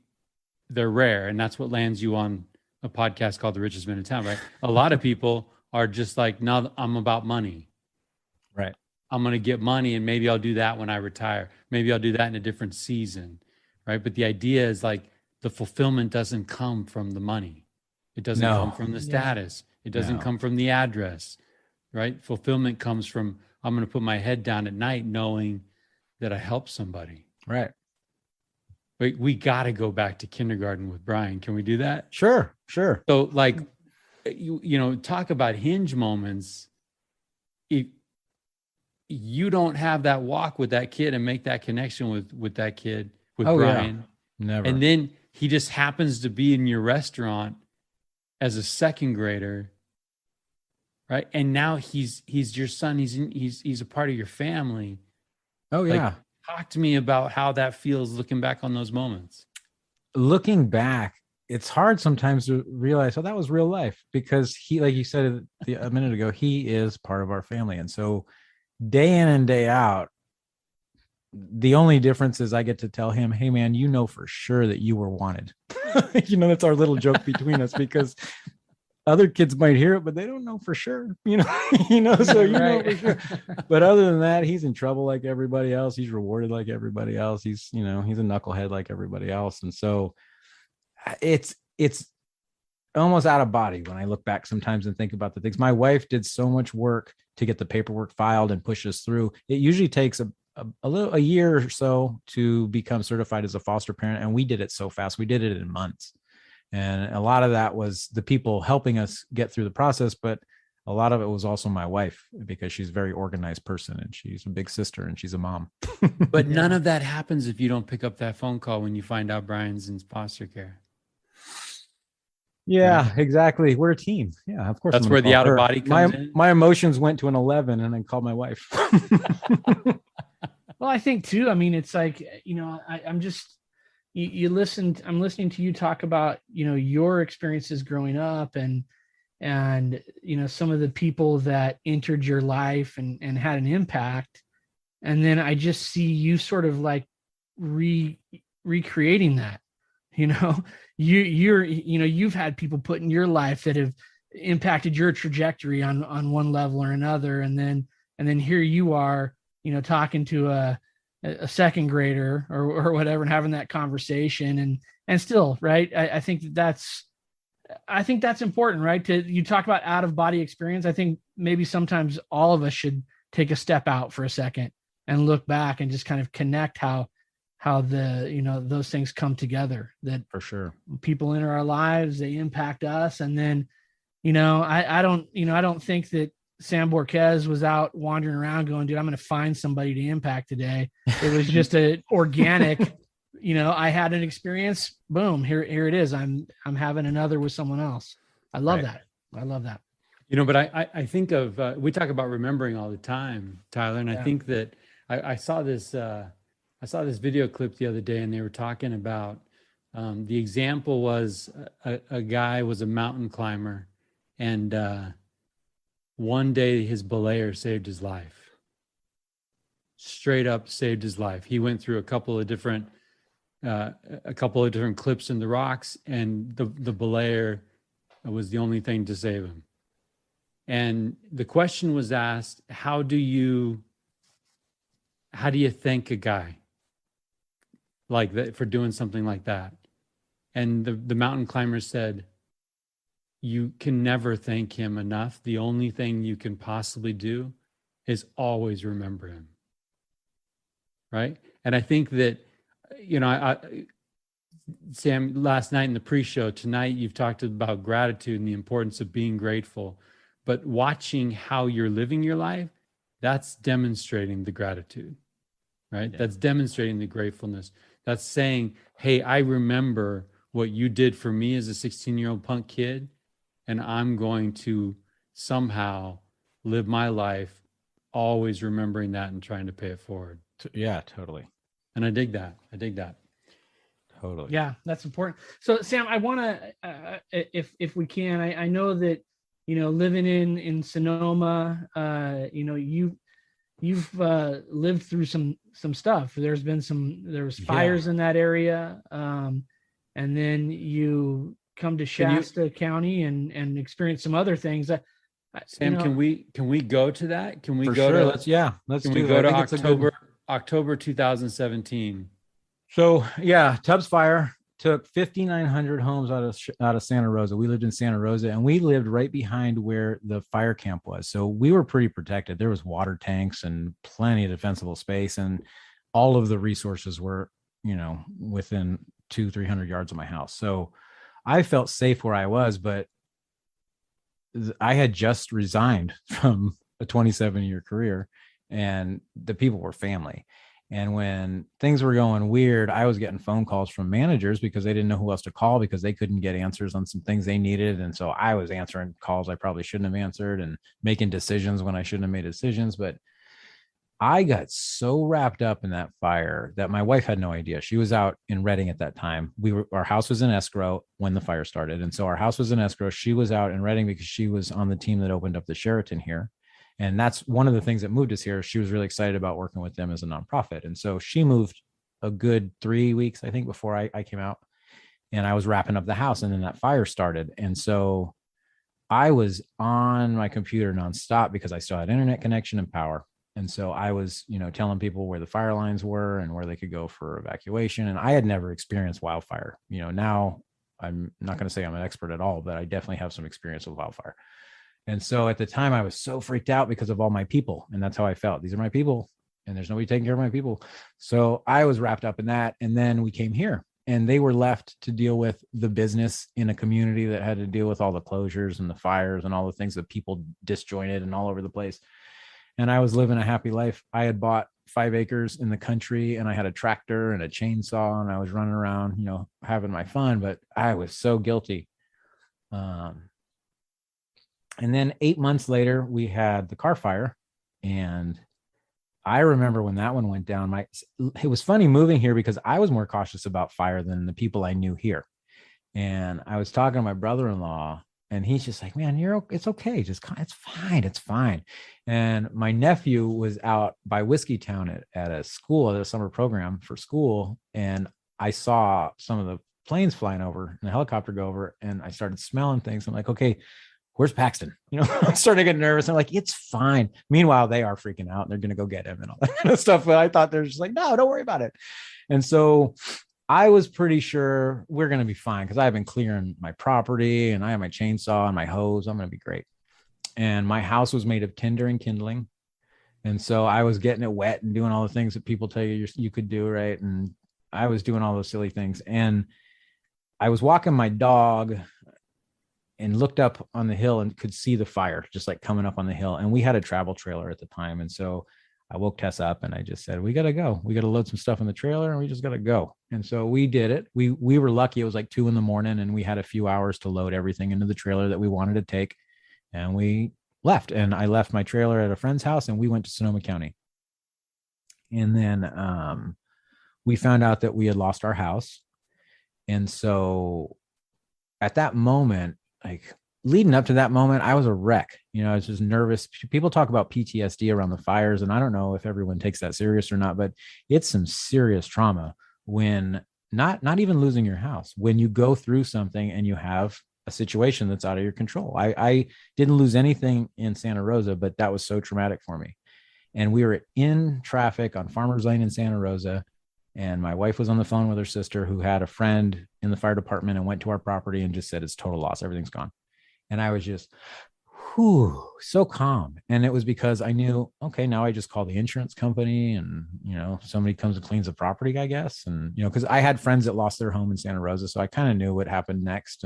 they're rare. And that's what lands you on a podcast called The Richest Man in Town, right? A lot of people are just like, no, I'm about money. Right. I'm going to get money and maybe I'll do that when I retire. Maybe I'll do that in a different season. Right. But the idea is like the fulfillment doesn't come from the money. It doesn't come from the status. It doesn't come from the address, right? Fulfillment comes from, I'm going to put my head down at night knowing that I helped somebody. Right. we got to go back to kindergarten with Brian. Can we do that? Sure. So like, talk about hinge moments. If you don't have that walk with that kid and make that connection with that kid, with Brian, never. And then he just happens to be in your restaurant as a second grader, right? And now he's your son. He's a part of your family. Oh yeah. Like, talk to me about how that feels looking back on those moments. Looking back, it's hard sometimes to realize, that was real life, because he, like you said a minute ago, he is part of our family. And so day in and day out, the only difference is I get to tell him, hey man, for sure that you were wanted. That's our little joke between us, because other kids might hear it, but they don't know for sure, so know for sure. But other than that, he's in trouble like everybody else. He's rewarded like everybody else. He's a knucklehead like everybody else. And so it's almost out of body when I look back sometimes and think about the things. My wife did so much work to get the paperwork filed and push us through. It usually takes a year or so to become certified as a foster parent. And we did it so fast. We did it in months. And a lot of that was the people helping us get through the process. But a lot of it was also my wife, because she's a very organized person and she's a big sister and she's a mom. But none of that happens if you don't pick up that phone call when you find out Brian's in foster care. Yeah, right. Exactly. We're a team. Yeah, of course. That's where the out of body comes in. My emotions went to an 11 and then called my wife. Well, I think too, it's like, I'm just, I'm listening to you talk about, your experiences growing up and, some of the people that entered your life and had an impact. And then I just see you sort of like recreating that, you've had people put in your life that have impacted your trajectory on one level or another. And then here you are, talking to a second grader or whatever, and having that conversation and still, right. I think that's important, right? You talk about out of body experience. I think maybe sometimes all of us should take a step out for a second and look back and just kind of connect how the, those things come together, that for sure people enter our lives, they impact us. And then, I don't think that Sam Borquez was out wandering around going, dude, I'm going to find somebody to impact today. It was just an organic, I had an experience, boom, here it is. I'm having another with someone else. I love that. I love that. But I think of, we talk about remembering all the time, Tyler. And I think that I saw this video clip the other day, and they were talking about, the example was a guy was a mountain climber, and one day his belayer saved his life. Straight up saved his life. He went through a couple of different clips in the rocks, and the belayer was the only thing to save him. And the question was asked, how do you thank a guy like that for doing something like that? And the mountain climber said, you can never thank him enough. The only thing you can possibly do is always remember him. Right. And I think that, Sam, last night in the pre-show, tonight, you've talked about gratitude and the importance of being grateful, but watching how you're living your life, that's demonstrating the gratitude, right? Yeah. That's demonstrating the gratefulness. That's saying, hey, I remember what you did for me as a 16-year-old punk kid, and I'm going to somehow live my life always remembering that and trying to pay it forward. Yeah, totally. And I dig that. Totally. Yeah, that's important. So Sam, I want to, if we can, I know that, living in Sonoma, you've lived through some stuff. There was fires in that area. And then you come to Shasta County and experience some other things. Sam, can we go to that? Can we go to let's can we go to October 2017? So Tubbs Fire took 5,900 homes out of Santa Rosa. We lived in Santa Rosa, and we lived right behind where the fire camp was. So we were pretty protected. There was water tanks and plenty of defensible space, and all of the resources were within 200-300 yards of my house. So I felt safe where I was, but I had just resigned from a 27-year career, and the people were family. And when things were going weird, I was getting phone calls from managers because they didn't know who else to call because they couldn't get answers on some things they needed. And so I was answering calls I probably shouldn't have answered and making decisions when I shouldn't have made decisions. But I got so wrapped up in that fire that my wife had no idea. She was out in Reading at that time. Our house was in escrow when the fire started. And so our house was in escrow. She was out in Reading because she was on the team that opened up the Sheraton here. And that's one of the things that moved us here. She was really excited about working with them as a nonprofit. And so she moved a good 3 weeks, I think, before I came out, and I was wrapping up the house, and then that fire started. And so I was on my computer nonstop because I still had internet connection and power. And so I was, telling people where the fire lines were and where they could go for evacuation. And I had never experienced wildfire. Now I'm not going to say I'm an expert at all, but I definitely have some experience with wildfire. And so at the time I was so freaked out because of all my people. And that's how I felt. These are my people and there's nobody taking care of my people. So I was wrapped up in that. And then we came here and they were left to deal with the business in a community that had to deal with all the closures and the fires and all the things that people disjointed and all over the place. And I was living a happy life. I had bought 5 acres in the country and I had a tractor and a chainsaw and I was running around, having my fun, but I was so guilty. And then 8 months later, we had the car fire. And I remember when that one went down, it was funny moving here because I was more cautious about fire than the people I knew here. And I was talking to my brother-in-law and he's just like, man, it's okay. It's fine. And my nephew was out by Whiskeytown at a school, at a summer program for school. And I saw some of the planes flying over and a helicopter go over and I started smelling things. I'm like, okay, where's Paxton? I started getting nervous. I'm like, it's fine. Meanwhile, they are freaking out and they're going to go get him and all that kind of stuff. But I thought they're just like, no, don't worry about it. And so I was pretty sure we're going to be fine because I've been clearing my property and I have my chainsaw and my hose. I'm going to be great. And my house was made of tinder and kindling. And so I was getting it wet and doing all the things that people tell you could do. Right. And I was doing all those silly things. And I was walking my dog and looked up on the hill and could see the fire just like coming up on the hill. And we had a travel trailer at the time. And so I woke Tess up and I just said, we got to go. We got to load some stuff in the trailer and we just got to go. And so we did it. We were lucky. It was like 2 a.m. and we had a few hours to load everything into the trailer that we wanted to take. And we left. And I left my trailer at a friend's house and we went to Sonoma County. And then we found out that we had lost our house. And so at that moment, like leading up to that moment, I was a wreck. I was just nervous. People talk about PTSD around the fires, and I don't know if everyone takes that serious or not, but it's some serious trauma when not even losing your house, when you go through something and you have a situation that's out of your control. I didn't lose anything in Santa Rosa, but that was so traumatic for me. And we were in traffic on Farmers Lane in Santa Rosa. And my wife was on the phone with her sister who had a friend in the fire department and went to our property and just said, it's total loss. Everything's gone. And I was just, so calm. And it was because I knew, okay, now I just call the insurance company and, somebody comes and cleans the property, I guess. And, because I had friends that lost their home in Santa Rosa. So I kind of knew what happened next.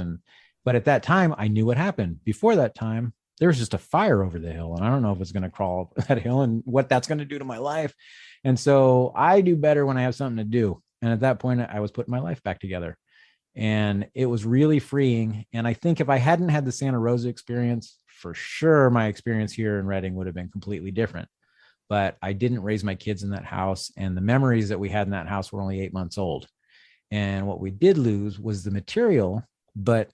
But at that time, I knew what happened. Before that time, there was just a fire over the hill. And I don't know if it's going to crawl up that hill and what that's going to do to my life. And so I do better when I have something to do. And at that point, I was putting my life back together and it was really freeing. And I think if I hadn't had the Santa Rosa experience, for sure, my experience here in Reading would have been completely different. But I didn't raise my kids in that house. And the memories that we had in that house were only 8 months old. And what we did lose was the material. But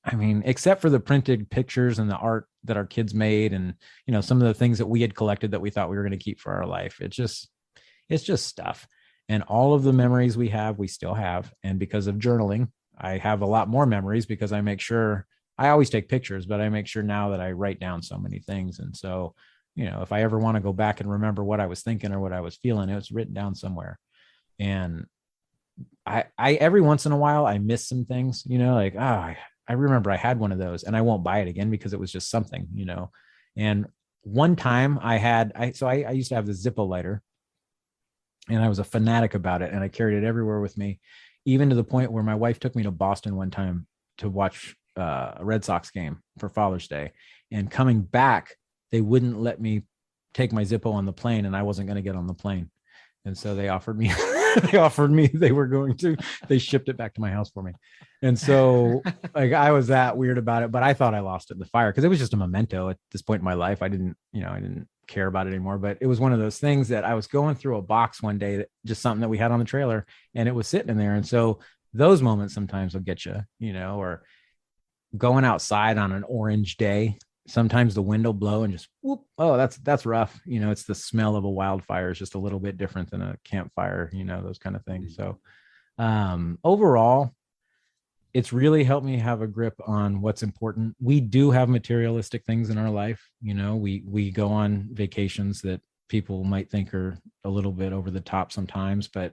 I mean, except for the printed pictures and the art that our kids made and, some of the things that we had collected that we thought we were going to keep for our life, it's just stuff. And all of the memories we have, we still have. And because of journaling, I have a lot more memories because I make sure I always take pictures, but I make sure now that I write down so many things. And so, if I ever want to go back and remember what I was thinking or what I was feeling, it was written down somewhere. And I every once in a while, I miss some things, I remember I had one of those and I won't buy it again because it was just something, and one time I used to have the Zippo lighter And I was a fanatic about it, and I carried it everywhere with me, even to the point where my wife took me to Boston one time to watch a Red Sox game for Father's Day. And coming back, they wouldn't let me take my Zippo on the plane, and I wasn't going to get on the plane. And so they offered me, they shipped it back to my house for me. And so like I was that weird about it, but I thought I lost it in the fire because it was just a memento at this point in my life. I didn't care about it anymore, but it was one of those things that I was going through a box one day, that just something that we had on the trailer, and it was sitting in there. And so those moments sometimes will get you, or going outside on an orange day. Sometimes the wind will blow and just whoop. Oh, that's rough. It's the smell of a wildfire is just a little bit different than a campfire, those kind of things. So overall, it's really helped me have a grip on what's important. We do have materialistic things in our life. We go on vacations that people might think are a little bit over the top sometimes, but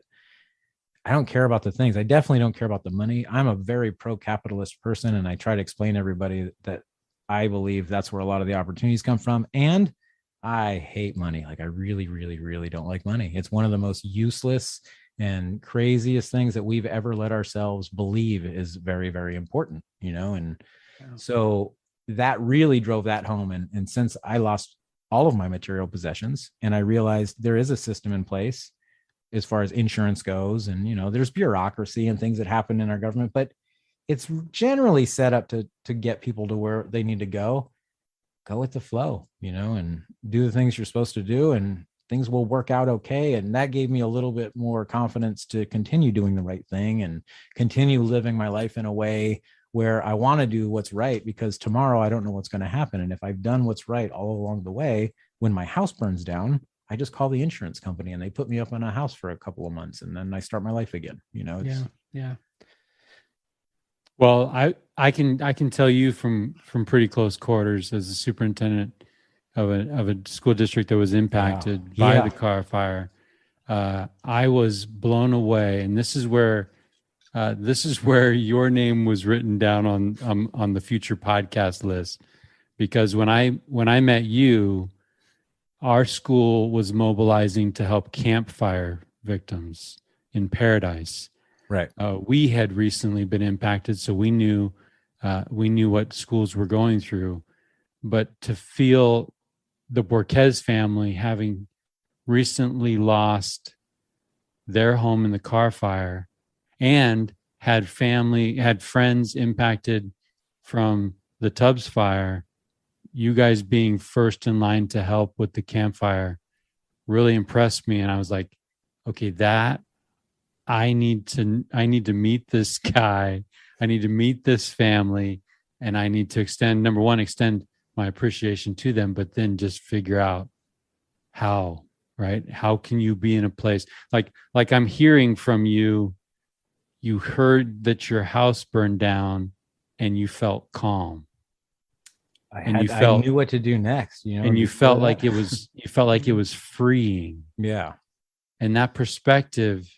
I don't care about the things. I definitely don't care about the money. I'm a very pro-capitalist person, and I try to explain to everybody that I believe that's where a lot of the opportunities come from. And I hate money. Like I really, really, really don't like money. It's one of the most useless and craziest things that we've ever let ourselves believe is very, very important, and so that really drove that home. And since I lost all of my material possessions, and I realized there is a system in place as far as insurance goes, and, there's bureaucracy and things that happen in our government, but it's generally set up to get people to where they need to go with the flow, and do the things you're supposed to do, and things will work out okay. And that gave me a little bit more confidence to continue doing the right thing and continue living my life in a way where I want to do what's right, because tomorrow I don't know what's going to happen. And if I've done what's right all along the way, when my house burns down, I just call the insurance company and they put me up on a house for a couple of months, and then I start my life again. Yeah. Well, I can tell you from pretty close quarters as a superintendent of a school district that was impacted by the car fire. I was blown away, and this is where your name was written down on the future podcast list, because when I met you, our school was mobilizing to help campfire victims in Paradise. Right. We had recently been impacted, so we knew what schools were going through. But to feel the Borquez family having recently lost their home in the car fire, and had friends impacted from the Tubbs fire, you guys being first in line to help with the campfire really impressed me. And I was like, okay, that I need to meet this guy. I need to meet this family, and I need to extend my appreciation to them, but then just figure out how, right? How can you be in a place like I'm hearing from you, you heard that your house burned down and you felt calm. I knew what to do next, and you felt like it was freeing. Yeah. And that perspective,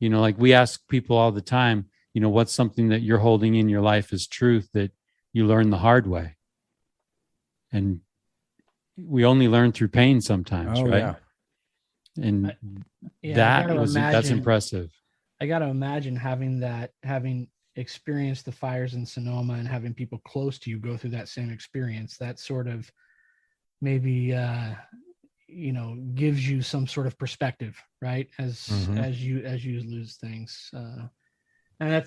like we ask people all the time, what's something that you're holding in your life as truth that you learn the hard way? And we only learn through pain sometimes, right? Yeah. And that's impressive. I got to imagine having experienced the fires in Sonoma and having people close to you go through that same experience. That sort of maybe gives you some sort of perspective, right? As you lose things, and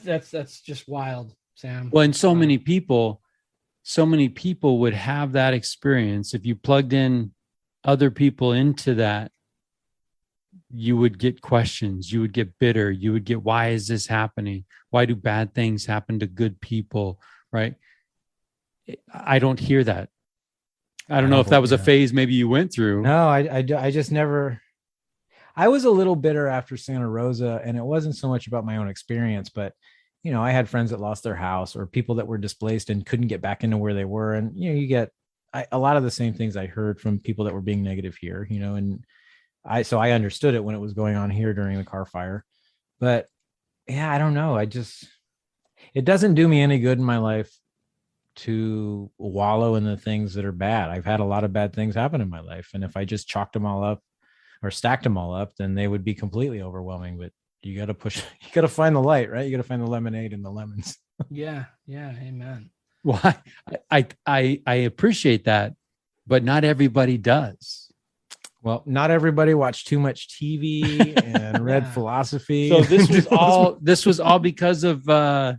that's just wild, Sam. Well, and so many people would have that experience. If you plugged in other people into that, you would get questions, you would get bitter, you would get, why is this happening? Why do bad things happen to good people? Right? I don't hear that. I don't know if that was a phase maybe you went through. No, I just never. I was a little bitter after Santa Rosa, and it wasn't so much about my own experience, but I had friends that lost their house, or people that were displaced and couldn't get back into where they were, and you get a lot of the same things I heard from people that were being negative here, and so I understood it when it was going on here during the car fire. But yeah, I don't know. It doesn't do me any good in my life to wallow in the things that are bad. I've had a lot of bad things happen in my life. And if I just chalked them all up, or stacked them all up, then they would be completely overwhelming. But you got to you got to find the light, right? You got to find the lemonade and the lemons. Yeah. Amen. Well, I appreciate that, but not everybody does. Well, not everybody watched too much TV and read philosophy. So this was all because of the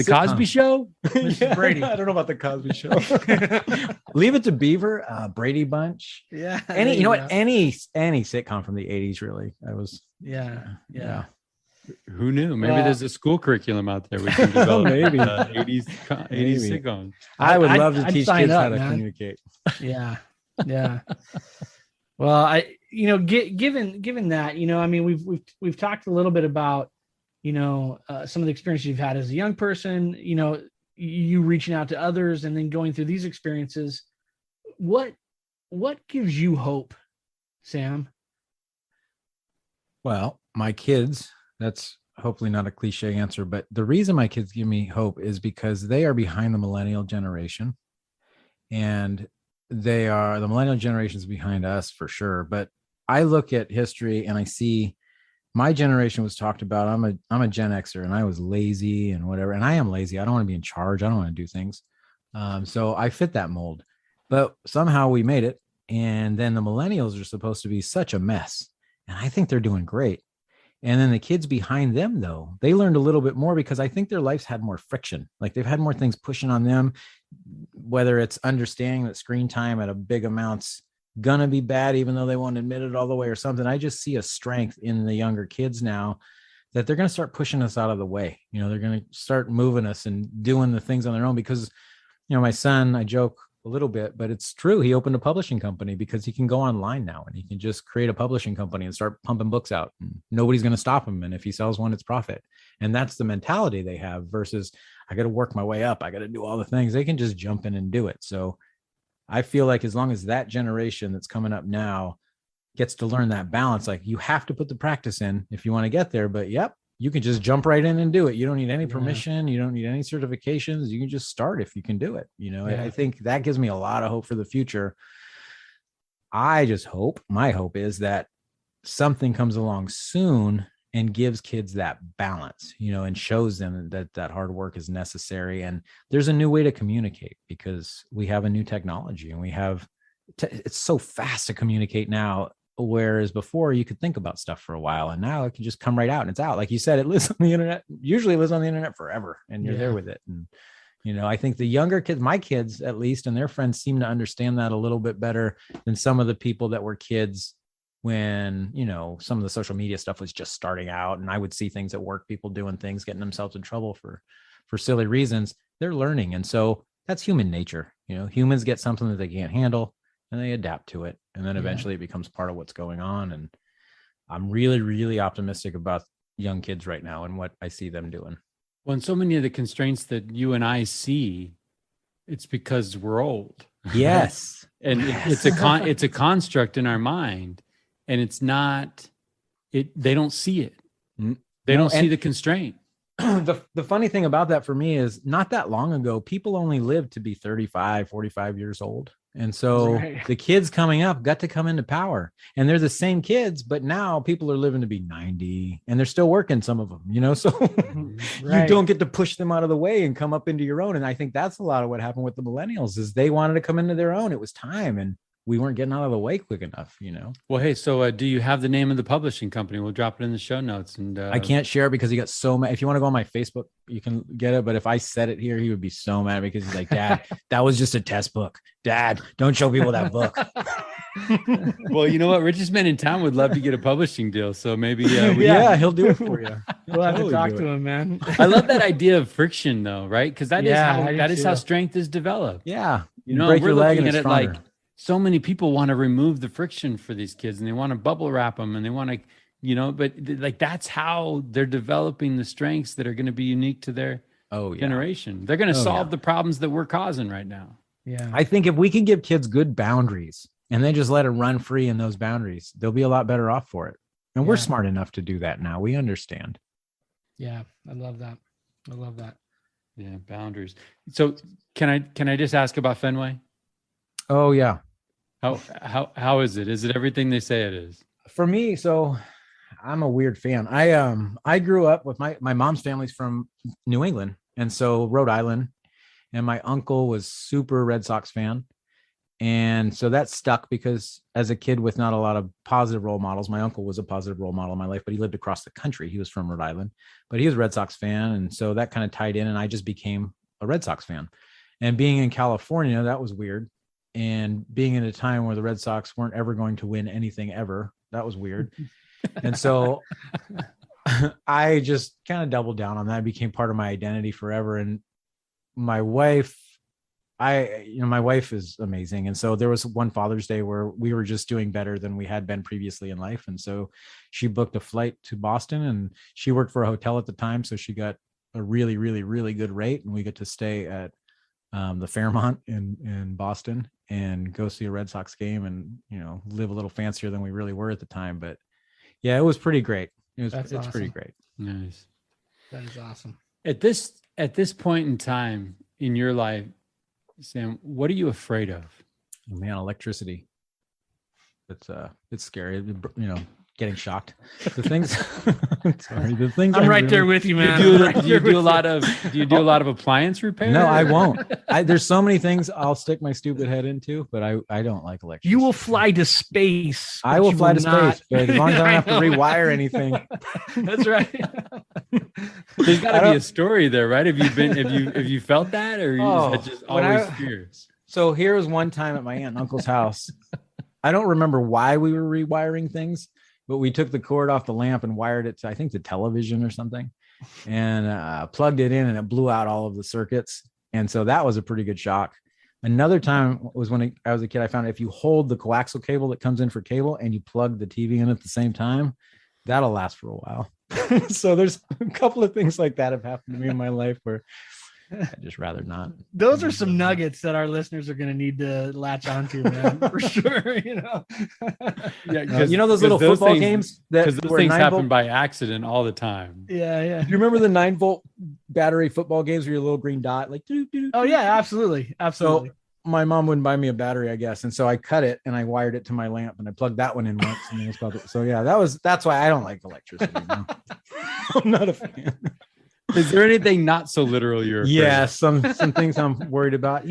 Cosby Show. Mr. Brady. I don't know about the Cosby Show. Leave It to Beaver, Brady Bunch. Yeah. Any sitcom from the 80s, really. I was. Yeah. Who knew? Maybe there's a school curriculum out there we can develop. Maybe 80s sitcoms. I would love to teach kids how to communicate. Yeah. Well, given that, I mean, we've talked a little bit about, some of the experiences you've had as a young person, you reaching out to others and then going through these experiences. What gives you hope, Sam? Well, my kids, that's hopefully not a cliche answer, but the reason my kids give me hope is because they are behind the millennial generation, and the millennial generation is behind us for sure. But I look at history and I see my generation was talked about. I'm a Gen Xer, and I was lazy and whatever. And I am lazy. I don't want to be in charge. I don't want to do things. So I fit that mold, but somehow we made it. And then the millennials are supposed to be such a mess, and I think they're doing great. And then the kids behind them, though, they learned a little bit more because I think their lives had more friction. Like they've had more things pushing on them, whether it's understanding that screen time at a big amount's gonna be bad, even though they won't admit it all the way or something. I just see a strength in the younger kids now that they're going to start pushing us out of the way. They're going to start moving us and doing the things on their own because, my son, I joke a little bit, but it's true. He opened a publishing company because he can go online now and he can just create a publishing company and start pumping books out. And nobody's going to stop him. And if he sells one, it's profit. And that's the mentality they have versus I got to work my way up. I got to do all the things. They can just jump in and do it. So I feel like as long as that generation that's coming up now gets to learn that balance, like you have to put the practice in if you want to get there, but you can just jump right in and do it. You don't need any permission. You don't need any certifications. You can just start if you can do it. I think that gives me a lot of hope for the future. I just hope, my hope is that something comes along soon and gives kids that balance, and shows them that hard work is necessary. And there's a new way to communicate because we have a new technology and we have, it's so fast to communicate now. Whereas before you could think about stuff for a while, and now it can just come right out and it's out. Like you said, it lives on the internet, usually lives on the internet forever, and you're there with it. And, I think the younger kids, my kids at least, and their friends seem to understand that a little bit better than some of the people that were kids when, some of the social media stuff was just starting out. And I would see things at work, people doing things, getting themselves in trouble for silly reasons. They're learning. And so that's human nature. Humans get something that they can't handle and they adapt to it. And then eventually it becomes part of what's going on. And I'm really, really optimistic about young kids right now and what I see them doing. Well, and so many of the constraints that you and I see, it's because we're old. Yes. And it's a construct in our mind, and it's not, they don't see it. They don't see the constraint. The funny thing about that for me is not that long ago, people only lived to be 35, 45 years old. And so the kids coming up got to come into power, and they're the same kids, but now people are living to be 90 and they're still working, some of them, so you don't get to push them out of the way and come up into your own. And I think that's a lot of what happened with the millennials is they wanted to come into their own. It was time, and we weren't getting out of the way quick enough, Well, hey, so do you have the name of the publishing company? We'll drop it in the show notes. And I can't share it because he got so mad. If you want to go on my Facebook, you can get it. But if I said it here, he would be so mad because he's like, Dad, that was just a test book. Dad, don't show people that book. Well, you know what? Richest Man in Town would love to get a publishing deal. So maybe, he'll do it for you. We'll have to talk to him, man. I love that idea of friction though, right? Because that is how strength is developed. Yeah. Break your leg and it's stronger. Like, so many people want to remove the friction for these kids, and they want to bubble wrap them, and they want to, but like that's how they're developing the strengths that are going to be unique to their generation. They're going to solve the problems that we're causing right now. Yeah. I think if we can give kids good boundaries and then just let them run free in those boundaries, they'll be a lot better off for it. And we're smart enough to do that now. We understand. Yeah. I love that. Yeah. Boundaries. So can I just ask about Fenway? Oh yeah. How is it? Is it everything they say it is? For me, so I'm a weird fan. I grew up with my mom's family's from New England, and so Rhode Island, and my uncle was super Red Sox fan. And so that stuck because as a kid with not a lot of positive role models, my uncle was a positive role model in my life, but he lived across the country. He was from Rhode Island, but he was a Red Sox fan. And so that kind of tied in, and I just became a Red Sox fan. And being in California, that was weird. And being in a time where the Red Sox weren't ever going to win anything ever, that was weird. And so I just kind of doubled down on that. It became part of my identity forever. And my wife, my wife is amazing. And so there was one Father's Day where we were just doing better than we had been previously in life. And so she booked a flight to Boston, and she worked for a hotel at the time. So she got a really, really, really good rate. And we get to stay at the Fairmont in Boston and go see a Red Sox game and, live a little fancier than we really were at the time. But yeah, it was pretty great. It's awesome. Pretty great. Nice. That is awesome. At this point in time in your life, Sam, what are you afraid of? Oh, man, electricity. It's scary. Getting shocked. The things. Sorry, the things. I'm right there with you, man. Do you do a lot of appliance repair? No, I won't. There's so many things I'll stick my stupid head into, but I don't like electricity. You will fly to space. I will fly to space, but as long as I don't have to rewire anything. That's right. There's got to be a story there, right? Have you felt that, or is that just always fears? So here was one time at my aunt and uncle's house. I don't remember why we were rewiring things, but we took the cord off the lamp and wired it to, I think, the television or something, and plugged it in, and it blew out all of the circuits. And so that was a pretty good shock. Another time was when I was a kid. I found if you hold the coaxial cable that comes in for cable and you plug the TV in at the same time, that'll last for a while. So there's a couple of things like that have happened to me in my life where I'd just rather not. Those are some nuggets that our listeners are going to need to latch onto, man, for sure. Yeah, those little football games because those things happen by accident all the time. Yeah. Do you remember the 9-volt battery football games where your little green dot like? Oh yeah, absolutely. So my mom wouldn't buy me a battery, I guess, and so I cut it and I wired it to my lamp and I plugged that one in once. And it was called it. So yeah, that's why I don't like electricity. No. I'm not a fan. Is there anything not so literal you're afraid of? Some things I'm worried about.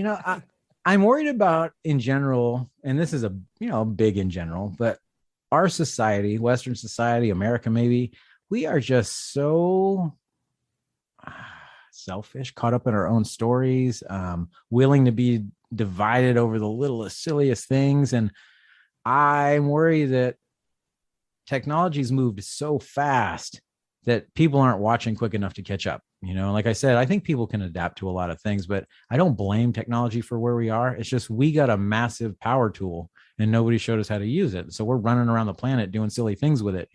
I'm worried about in general, and this is a big in general, but our society, Western society, America, maybe, we are just so selfish, caught up in our own stories, willing to be divided over the littlest, silliest things. And I'm worried that technology's moved so fast that people aren't watching quick enough to catch up. Like I said, I think people can adapt to a lot of things, but I don't blame technology for where we are. It's just, we got a massive power tool and nobody showed us how to use it. So we're running around the planet doing silly things with it,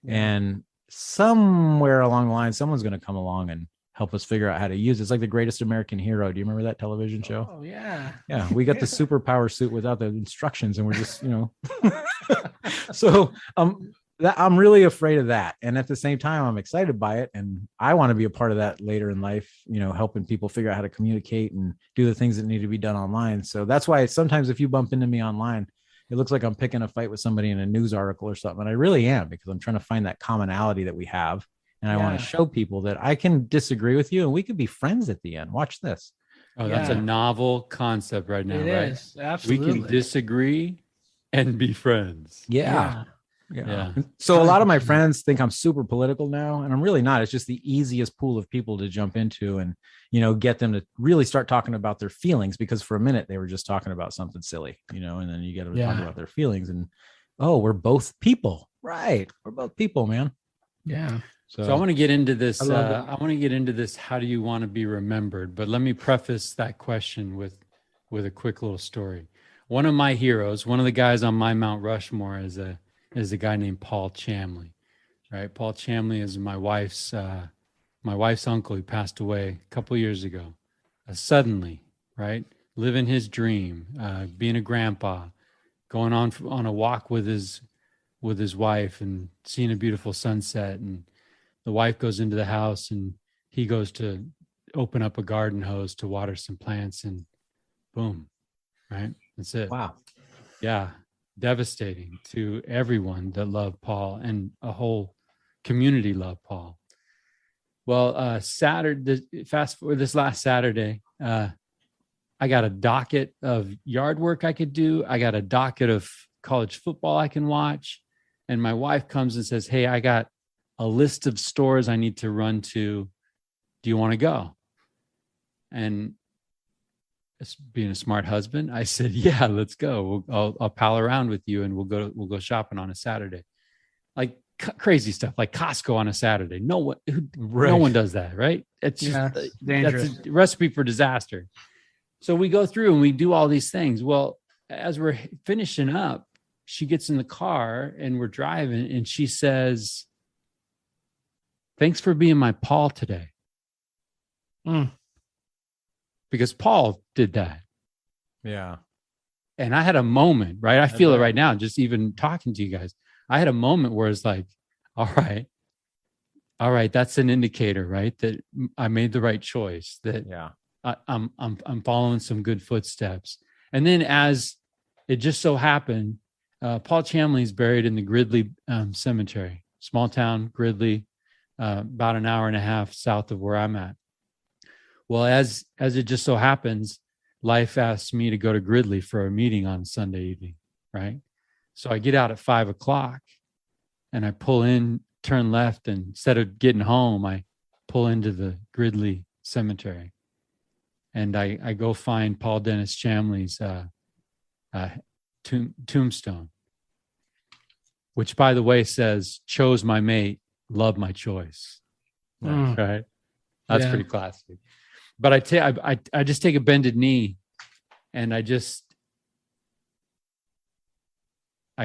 and somewhere along the line, someone's going to come along and help us figure out how to use it. It's like The Greatest American Hero. Do you remember that television show? Oh yeah. Yeah. We got the superpower suit without the instructions, and we're just, so, I'm really afraid of that. And at the same time, I'm excited by it. And I want to be a part of that later in life, helping people figure out how to communicate and do the things that need to be done online. So that's why sometimes if you bump into me online, it looks like I'm picking a fight with somebody in a news article or something. And I really am, because I'm trying to find that commonality that we have. And I want to show people that I can disagree with you and we could be friends at the end. Watch this. Oh, that's a novel concept right now, right? It is. Absolutely. We can disagree and be friends. Yeah. So a lot of my friends think I'm super political now, and I'm really not. It's just the easiest pool of people to jump into and, get them to really start talking about their feelings, because for a minute they were just talking about something silly, and then you get them to talk about their feelings and, we're both people. Right. We're both people, man. Yeah. So I want to get into this. I want to get into this. How do you want to be remembered? But let me preface that question with a quick little story. One of my heroes, one of the guys on my Mount Rushmore is a guy named Paul Chamley, right? Paul Chamley is my wife's uncle. He passed away a couple years ago. Suddenly, right? Living his dream, being a grandpa, going on a walk with his wife and seeing a beautiful sunset. And the wife goes into the house and he goes to open up a garden hose to water some plants, and boom, right? That's it. Wow. Yeah. devastating to everyone that loved Paul, and a whole community loved Paul. Well, Saturday, fast forward this last Saturday, I got a docket of yard work I could do. I got a docket of college football I can watch. And my wife comes and says, hey, I got a list of stores I need to run to. Do you want to go? And being a smart husband, I said, yeah, let's go. I'll pal around with you and we'll go shopping on a Saturday. Like crazy stuff, like Costco on a Saturday. No one does that, right? It's just dangerous. That's a recipe for disaster. So we go through and we do all these things. Well, as we're finishing up, she gets in the car and we're driving and she says, thanks for being my Paul today. Because Paul did that. Yeah. And I had a moment, right? I feel it right now, just even talking to you guys. I had a moment where it's like, all right, that's an indicator, right? That I made the right choice, that I'm following some good footsteps. And then as it just so happened, Paul Chamley is buried in the Gridley Cemetery, small town, Gridley, about an hour and a half south of where I'm at. Well, as it just so happens, life asked me to go to Gridley for a meeting on Sunday evening, right? So I get out at 5:00 and I pull in, turn left, and instead of getting home, I pull into the Gridley Cemetery. And I go find Paul Dennis Chamley's tombstone, which, by the way, says, chose my mate, love my choice. Right? That's pretty classic. But I just take a bended knee and I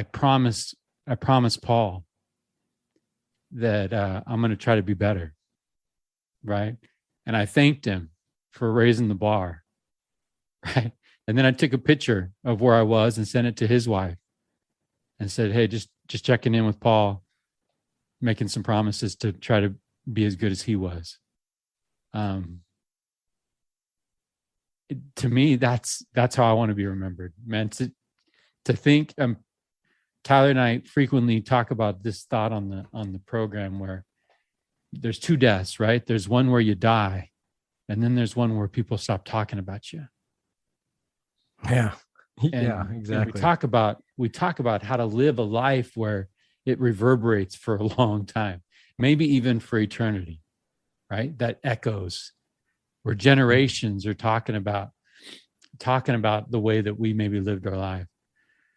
promise Paul that I'm going to try to be better. Right. And I thanked him for raising the bar. Right. And then I took a picture of where I was and sent it to his wife and said, hey, just checking in with Paul, making some promises to try to be as good as he was. To me, that's how I want to be remembered, man. To think, Tyler and I frequently talk about this thought on the program, where there's two deaths, right? There's one where you die, and then there's one where people stop talking about you. Yeah, exactly. And we talk about how to live a life where it reverberates for a long time, maybe even for eternity, right? That echoes, where generations are talking about the way that we maybe lived our life.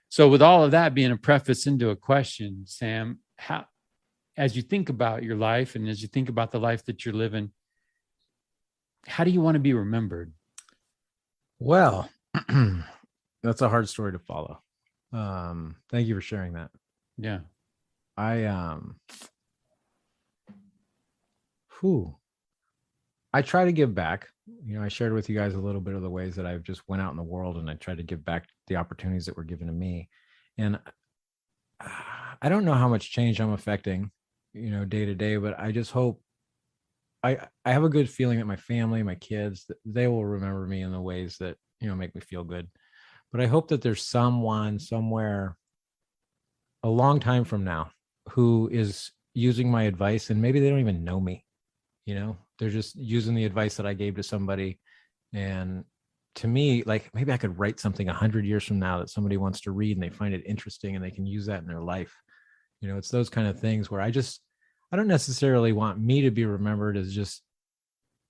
So with all of that being a preface into a question, Sam, how, as you think about your life and as you think about the life that you're living, how do you want to be remembered? Well, that's a hard story to follow. Thank you for sharing that. Yeah. I try to give back. I shared with you guys a little bit of the ways that I've just went out in the world and I try to give back the opportunities that were given to me. And I don't know how much change I'm affecting, day to day, but I just hope I have a good feeling that my family, my kids, that they will remember me in the ways that, make me feel good. But I hope that there's someone somewhere a long time from now who is using my advice, and maybe they don't even know me. They're just using the advice that I gave to somebody. And to me, like, maybe I could write something 100 years from now that somebody wants to read and they find it interesting and they can use that in their life. It's those kind of things where I don't necessarily want me to be remembered as just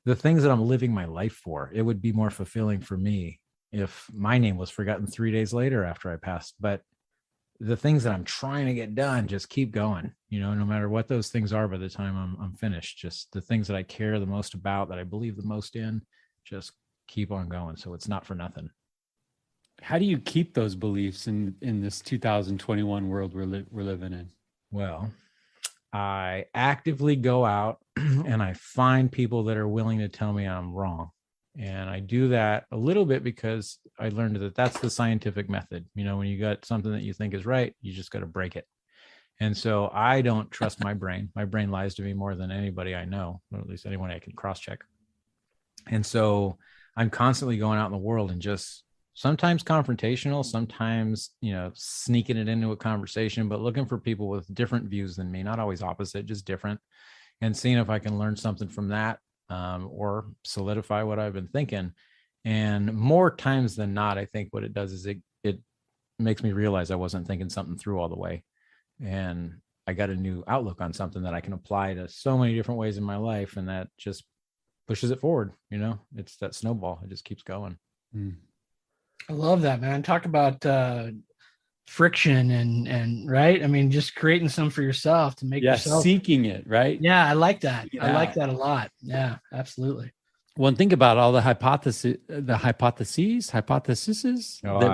the things that I'm living my life for. It would be more fulfilling for me if my name was forgotten 3 days later after I passed. But the things that I'm trying to get done just keep going, no matter what those things are by the time I'm finished. Just the things that I care the most about, that I believe the most in, just keep on going. So it's not for nothing. How do you keep those beliefs in this 2021 world we're living in? Well, I actively go out and I find people that are willing to tell me I'm wrong. And I do that a little bit because I learned that that's the scientific method. When you got something that you think is right, you just got to break it. And so I don't trust my brain. My brain lies to me more than anybody I know, or at least anyone I can cross-check. And so I'm constantly going out in the world and just sometimes confrontational, sometimes, sneaking it into a conversation, but looking for people with different views than me, not always opposite, just different, and seeing if I can learn something from that, or solidify what I've been thinking. And more times than not, I think what it does is it makes me realize I wasn't thinking something through all the way. And I got a new outlook on something that I can apply to so many different ways in my life. And that just pushes it forward. It's that snowball. It just keeps going. I love that, man. Talk about friction and right. I mean, just creating some for yourself to make yourself seeking it, right? Yeah, I like that. Yeah. I like that a lot. Yeah, absolutely. Well, and think about all the hypotheses that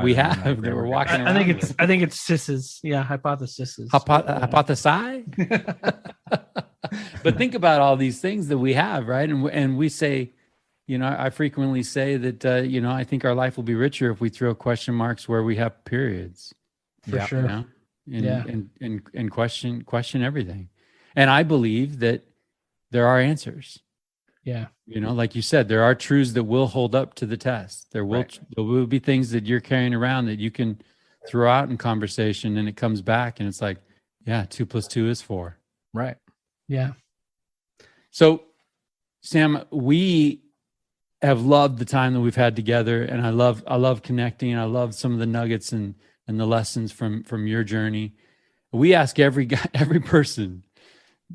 we have that we're walking around. I think it's sisses. Yeah, hypotheses. Hypothesi. But think about all these things that we have, right? And we say, I frequently say that, I think our life will be richer if we throw question marks where we have periods. For sure. And question everything. And I believe that there are answers. Yeah. Like you said, there are truths that will hold up to the test. There will be things that you're carrying around that you can throw out in conversation, and it comes back and it's like, 2 + 2 is 4. Right. Yeah. So, Sam, we have loved the time that we've had together, and I love connecting. I love some of the nuggets and the lessons from your journey. We ask every person,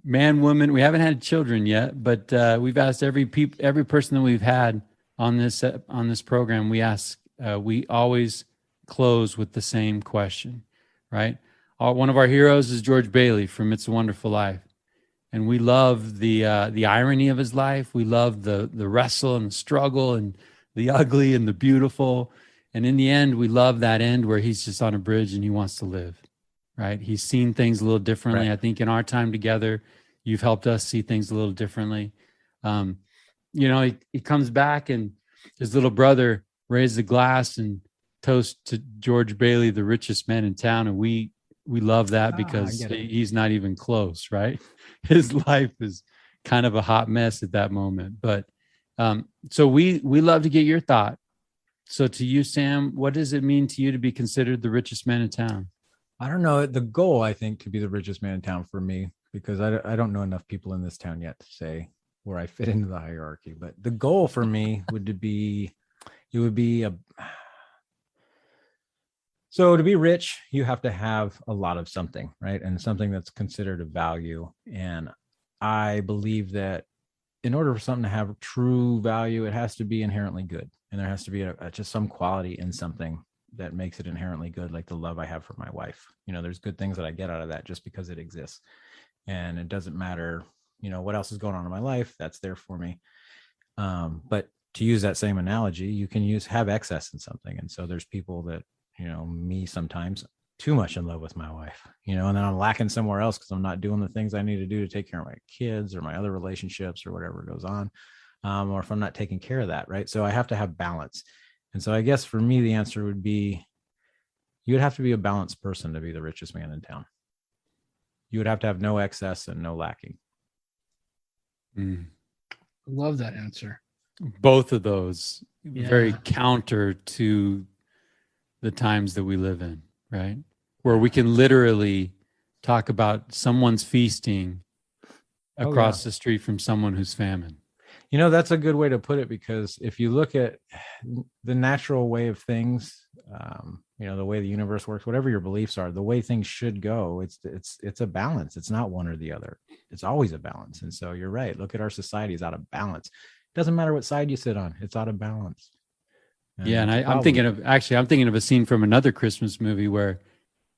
man, woman. We haven't had children yet, but we've asked every person that we've had on this program. We always close with the same question, right? One of our heroes is George Bailey from It's a Wonderful Life, and we love the irony of his life. We love the wrestle and the struggle and the ugly and the beautiful. And in the end, we love that end where he's just on a bridge and he wants to live, right? He's seen things a little differently. Right. I think in our time together, you've helped us see things a little differently. He comes back and his little brother raised a glass and toast to George Bailey, the richest man in town. And we love that because he's not even close, right? His life is kind of a hot mess at that moment. But so we love to get your thought. So to you, Sam, what does it mean to you to be considered the richest man in town? I don't know. The goal, I think, to be the richest man in town for me, because I don't know enough people in this town yet to say where I fit into the hierarchy. But the goal for me so to be rich, you have to have a lot of something, right? And something that's considered a value. And I believe that in order for something to have true value, it has to be inherently good. And there has to be just some quality in something that makes it inherently good, like the love I have for my wife. There's good things that I get out of that just because it exists. And it doesn't matter, what else is going on in my life, that's there for me. But to use that same analogy, you can have excess in something. And so there's people that, me sometimes too much in love with my wife, and then I'm lacking somewhere else because I'm not doing the things I need to do to take care of my kids or my other relationships or whatever goes on. Or if I'm not taking care of that, right? So I have to have balance. And so I guess for me, the answer would be, you would have to be a balanced person to be the richest man in town. You would have to have no excess and no lacking. I love that answer. Both of those very counter to the times that we live in, right? Where we can literally talk about someone's feasting across the street from someone who's famine. That's a good way to put it, because if you look at the natural way of things, the way the universe works, whatever your beliefs are, the way things should go, it's a balance. It's not one or the other. It's always a balance. And so you're right. Look at our society is out of balance. It doesn't matter what side you sit on. It's out of balance. And I'm thinking of a scene from another Christmas movie where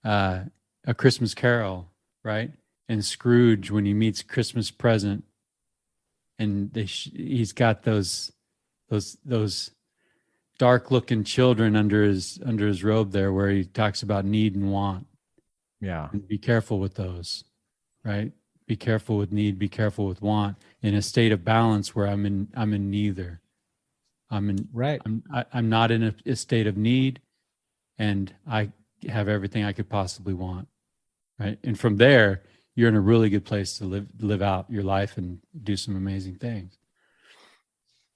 A Christmas Carol, right? And Scrooge, when he meets Christmas Present, and he's got those dark looking children under his robe there, where he talks about need and want. Yeah. And be careful with those, right? Be careful with need, be careful with want, in a state of balance where I'm in neither. I'm not in a state of need, and I have everything I could possibly want. Right. And from there, you're in a really good place to live out your life and do some amazing things.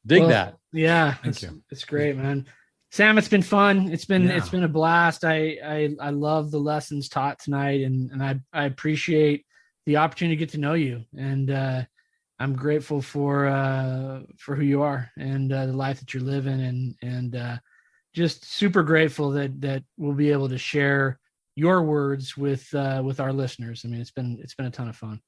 Dig that. Yeah. It's great, man. Sam, it's been fun. It's been Yeah. a blast. I love the lessons taught tonight, and I appreciate the opportunity to get to know you. And I'm grateful for who you are and the life that you're living, and just super grateful that we'll be able to share your words with our listeners. I mean, it's been a ton of fun.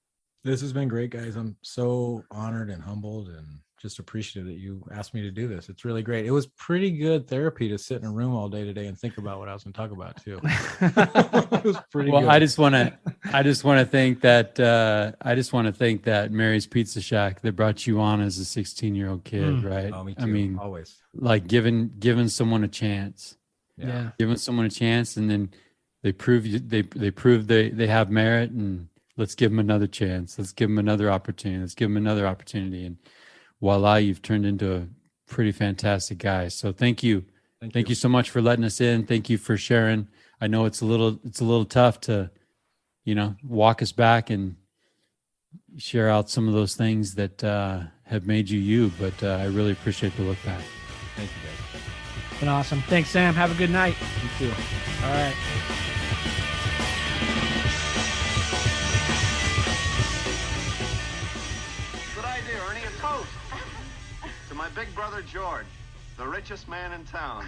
This has been great, guys. I'm so honored and humbled and just appreciative that you asked me to do this. It's really great. It was pretty good therapy to sit in a room all day today and think about what I was going to talk about too. It was pretty Well, good. I just want to thank that Mary's Pizza Shack that brought you on as a 16-year-old kid, right? Oh, me too. I mean, always. like giving someone a chance. Yeah. Giving someone a chance, and then they prove they have merit, and let's give them another chance. Let's give them another opportunity. And voila, you've turned into a pretty fantastic guy. So thank you. Thank you so much for letting us in. Thank you for sharing. I know it's a little tough to, walk us back and share out some of those things that have made you, but I really appreciate the look back. Thank you, guys. Been awesome. Thanks, Sam. Have a good night. You too. All right. Good idea, Ernie. A toast to my big brother George, the richest man in town.